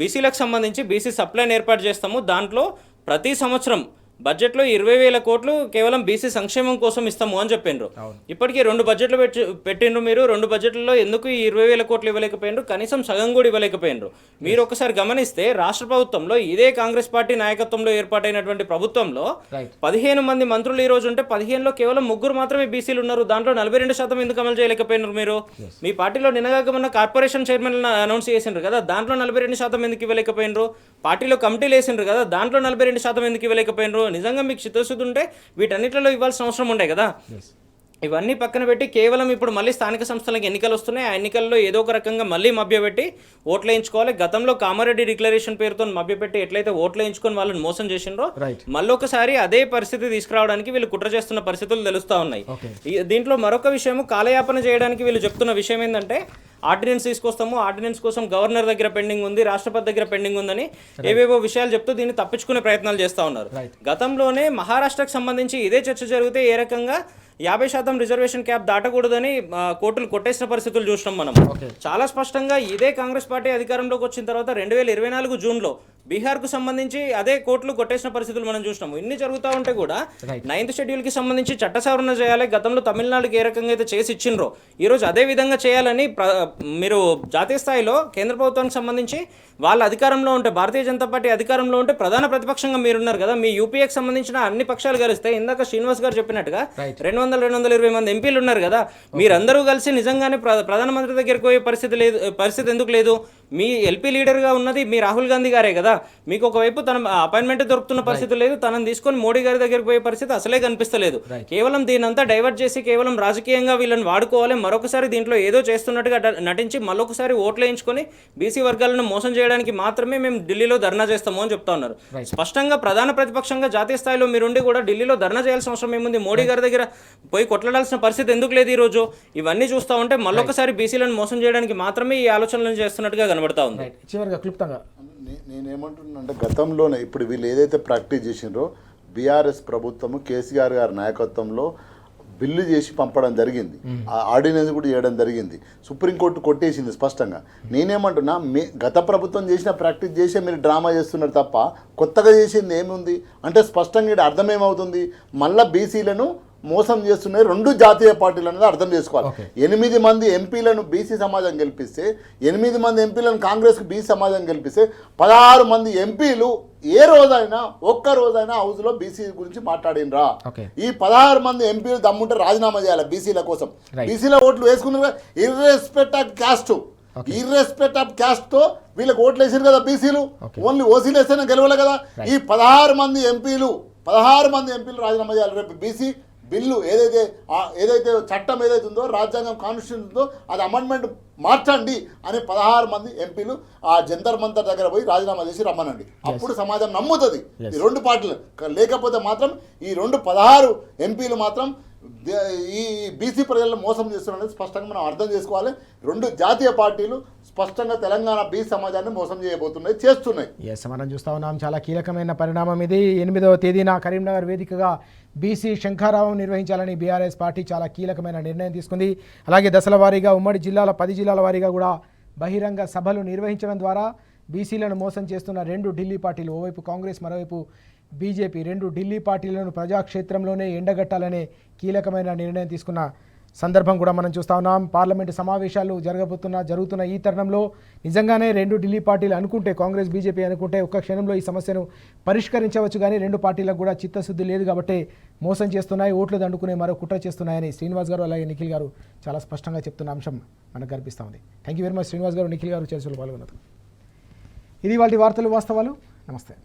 బీసీలకు సంబంధించి బీసీ సప్లైని ఏర్పాటు చేస్తాము, దాంట్లో ప్రతి సంవత్సరం బడ్జెట్లో 20,000 కోట్లు కేవలం బీసీ సంక్షేమం కోసం ఇస్తాము అని చెప్పిండ్రు. ఇప్పటికీ 2 బడ్జెట్లు పెట్టిండ్రు. మీరు 2 బడ్జెట్లలో ఎందుకు ఈ 20,000 కోట్లు ఇవ్వలేకపోయినరు? కనీసం సగం కూడా ఇవ్వలేకపోయినరు. మీరు ఒకసారి గమనిస్తే రాష్ట్ర ప్రభుత్వంలో ఇదే కాంగ్రెస్ పార్టీ నాయకత్వంలో ఏర్పాటైనటువంటి ప్రభుత్వంలో 15 మంది మంత్రులు ఈ రోజు ఉంటే 15లో కేవలం 3 మాత్రమే బీసీలు ఉన్నారు. దాంట్లో 42% ఎందుకు అమలు చేయలేకపోయినారు? మీరు మీ పార్టీలో నిన్నగాకమన్న కార్పొరేషన్ చైర్మన్ అనౌన్స్ చేసిండ్రు కదా, దాంట్లో 42% ఎందుకు ఇవ్వలేకపోయినరు? పార్టీలో కమిటీలు వేసిండ్రు కదా, దాంట్లో 42% ఎందుకు ఇవ్వలేకపోయినరు? నిజంగా మీకు చిత్తశుద్ధి ఉంటే వీటన్నిటిలో ఇవ్వాల్సిన అవసరం ఉండే కదా. ఇవన్నీ పక్కన పెట్టి కేవలం ఇప్పుడు మళ్ళీ స్థానిక సంస్థలకు ఎన్నికలు వస్తున్నాయి, ఆ ఎన్నికల్లో ఏదో ఒక రకంగా మళ్ళీ మభ్యపెట్టి ఓట్లు వేయించుకోవాలి. గతంలో కామారెడ్డి డిక్లరేషన్ పేరుతో మభ్యపెట్టి ఎట్లయితే ఓట్లు వేయించుకొని వాళ్ళని మోసం చేసిండ్రో, మళ్ళీ ఒకసారి అదే పరిస్థితి తీసుకురావడానికి వీళ్ళు కుట్ర చేస్తున్న పరిస్థితులు తెలుస్తూ ఉన్నాయి. దీంట్లో మరొక విషయం, కాలయాపన చేయడానికి వీళ్ళు చెప్తున్న విషయం ఏంటంటే, ఆర్డినెన్స్ తీసుకొస్తాము, ఆర్డినెన్స్ కోసం గవర్నర్ దగ్గర పెండింగ్ ఉంది, రాష్ట్రపతి దగ్గర పెండింగ్ ఉందని ఏవేవో విషయాలు చెప్తూ దీన్ని తప్పించుకునే ప్రయత్నాలు చేస్తూ ఉన్నారు. గతంలోనే మహారాష్ట్రకు సంబంధించి ఇదే చర్చ జరిగితే ఏ రకంగా 50% రిజర్వేషన్ క్యాప్ దాటకూడదని కోర్టులు కొట్టేసిన పరిస్థితులు చూసినాం మనం. చాలా స్పష్టంగా ఇదే కాంగ్రెస్ పార్టీ అధికారంలోకి వచ్చిన తర్వాత 2024 జూన్లో బీహార్కు సంబంధించి అదే కోర్టులు కొట్టేసిన పరిస్థితులు మనం చూసినాము. ఇన్ని జరుగుతూ ఉంటే కూడా 9th షెడ్యూల్కి సంబంధించి చట్ట సవరణ చేయాలి. గతంలో తమిళనాడుకి ఏ రకంగా అయితే చేసి ఇచ్చిండ్రో ఈరోజు అదే విధంగా చేయాలని మీరు జాతీయ స్థాయిలో కేంద్ర ప్రభుత్వానికి సంబంధించి వాళ్ళ అధికారంలో ఉంటే, భారతీయ జనతా పార్టీ అధికారంలో ఉంటే ప్రధాన ప్రతిపక్షంగా మీరున్నారు కదా, మీ యూపీఏకి సంబంధించిన అన్ని పక్షాలు కలిస్తే ఇందాక శ్రీనివాస్ గారు చెప్పినట్టుగా 220 మంది ఎంపీలు ఉన్నారు కదా, మీరందరూ కలిసి నిజంగానే ప్రధానమంత్రి దగ్గరికి పోయే పరిస్థితి ఎందుకు లేదు? మీ ఎల్పీ లీడర్గా ఉన్నది మీ రాహుల్ గాంధీ గారే కదా. మీకు ఒకవైపు తన అపాయింట్మెంట్ దొరుకుతున్న పరిస్థితి లేదు, తనని తీసుకొని మోడీ గారి దగ్గరికి పోయే పరిస్థితి అసలే కనిపిస్తలేదు. కేవలం దీనంతా డైవర్ట్ చేసి కేవలం రాజకీయంగా వీళ్ళని వాడుకోవాలి, మరొకసారి దీంట్లో ఏదో చేస్తున్నట్టుగా నటించి మరొకసారి ఓట్లు వేయించుకొని బీసీ వర్గాలను మోసం చేయడానికి మాత్రమే మేము ఢిల్లీలో ధర్నా చేస్తాము అని చెప్తా ఉన్నారు. స్పష్టంగా ప్రధాన ప్రతిపక్షంగా జాతీయ స్థాయిలో మీరుండి కూడా ఢిల్లీలో ధర్నా చేయాల్సిన అవసరం ఏముంది? మోడీ గారి దగ్గర పోయి కొట్లాడాల్సిన పరిస్థితి ఎందుకు లేదు ఈ రోజు? ఇవన్నీ చూస్తూ ఉంటే మళ్ళొకసారి బీసీలను మోసం చేయడానికి మాత్రమే ఈ ఆలోచనలను చేస్తున్నట్టుగా కనబడతా ఉంది. చివరిగా క్లుప్తంగా నేనేమంటున్నానంటే గతంలోనే ఇప్పుడు వీళ్ళు ఏదైతే ప్రాక్టీస్ చేసిండ్రో బీఆర్ఎస్ ప్రభుత్వము కేసీఆర్ గారి నాయకత్వంలో బిల్లు చేసి పంపడం జరిగింది, ఆర్డినెన్స్ కూడా చేయడం జరిగింది. సుప్రీంకోర్టు కొట్టేసింది స్పష్టంగా. నేనేమంటున్నా గత ప్రభుత్వం చేసిన ప్రాక్టీస్ చేసే మీరు డ్రామా చేస్తున్నారు తప్ప కొత్తగా చేసింది ఏముంది అంటే స్పష్టంగా ఇక్కడ అర్థమేమవుతుంది, మళ్ళీ బీసీలను మోసం చేస్తున్నాయి రెండు జాతీయ పార్టీలు అనేది అర్థం చేసుకోవాలి. 8 మంది ఎంపీలను బీసీ సమాజం గెలిపిస్తే, 8 మంది ఎంపీలను కాంగ్రెస్కి బీసీ సమాజం గెలిపిస్తే 16 మంది ఎంపీలు ఏ రోజైనా ఒక్క రోజైనా హౌస్లో బీసీ గురించి మాట్లాడినరా? ఈ 16 మంది ఎంపీలు దమ్ముంటే రాజీనామా చేయాలి బీసీల కోసం. బీసీల ఓట్లు వేసుకున్నారు ఇర్రెస్పెక్ట్ ఆఫ్ క్యాస్ట్, ఇర్రెస్పెక్ట్ ఆఫ్ క్యాస్ట్తో వీళ్ళకి ఓట్లు వేసారు కదా బీసీలు, ఓన్లీ ఓసీలు వేస్తేనే గెలవాలి కదా. ఈ 16 మంది ఎంపీలు రాజీనామా చేయాలి. రేపు బీసీ బిల్లు ఏదైతే చట్టం ఏదైతే ఉందో, రాజ్యాంగం కాన్స్టిట్యూషన్ ఉందో అది అమెండ్మెంట్ మార్చండి అని 16 మంది ఎంపీలు ఆ జంతర్ మంతర్ దగ్గర పోయి రాజీనామా చేసి రమ్మనండి. అప్పుడు సమాజం నమ్ముతుంది ఈ రెండు పార్టీలు. లేకపోతే మాత్రం ఈ 16 ఎంపీలు మాత్రం ఈ బీసీ ప్రజలను మోసం చేస్తున్నారని స్పష్టంగా మనం అర్థం చేసుకోవాలి. రెండు జాతీయ పార్టీలు స్పష్టంగా తెలంగాణ బీసీ సమాజాన్ని మోసం చేస్తున్నాయి. మనం చూస్తా ఉన్నాం. చాలా కీలకమైన పరిణామం ఇది. 8వ తేదీన కరీంనగర్ వేదికగా బీసీ శంఖారావం నిర్వహించాలని బీఆర్ఎస్ పార్టీ చాలా కీలకమైన నిర్ణయం తీసుకుంది. అలాగే దశల వారీగా ఉమ్మడి జిల్లాల 10 జిల్లాల వారీగా కూడా బహిరంగ సభలు నిర్వహించడం ద్వారా బీసీలను మోసం చేస్తున్న రెండు ఢిల్లీ పార్టీలు, ఓవైపు కాంగ్రెస్ మరోవైపు బీజేపీ, రెండు ఢిల్లీ పార్టీలను ప్రజాక్షేత్రంలోనే ఎండగట్టాలనే కీలకమైన నిర్ణయం తీసుకున్న సందర్భం కూడా మనం చూస్తా ఉన్నాం. పార్లమెంటు సమావేశాలు జరుగుతున్న ఈ తరుణంలో నిజంగానే రెండు ఢిల్లీ పార్టీలు అనుకుంటే, కాంగ్రెస్ బీజేపీ అనుకుంటే ఒక్క క్షణంలో ఈ సమస్యను పరిష్కరించవచ్చు. కానీ రెండు పార్టీలకు కూడా చిత్తశుద్ధి లేదు కాబట్టి మోసం చేస్తున్నాయి, ఓట్లు దండుకునే మరో కుట్ర చేస్తున్నాయని శ్రీనివాస్ గారు అలాగే నిఖిల్ గారు చాలా స్పష్టంగా చెప్తున్న అంశం మనకు కనిపిస్తూ ఉంది. Thank you very much Srinivas గారు, నిఖిల్ గారు చర్చలో పాల్గొన్నారు. ఇది వాటి వార్తలు వాస్తవాలు. నమస్తే.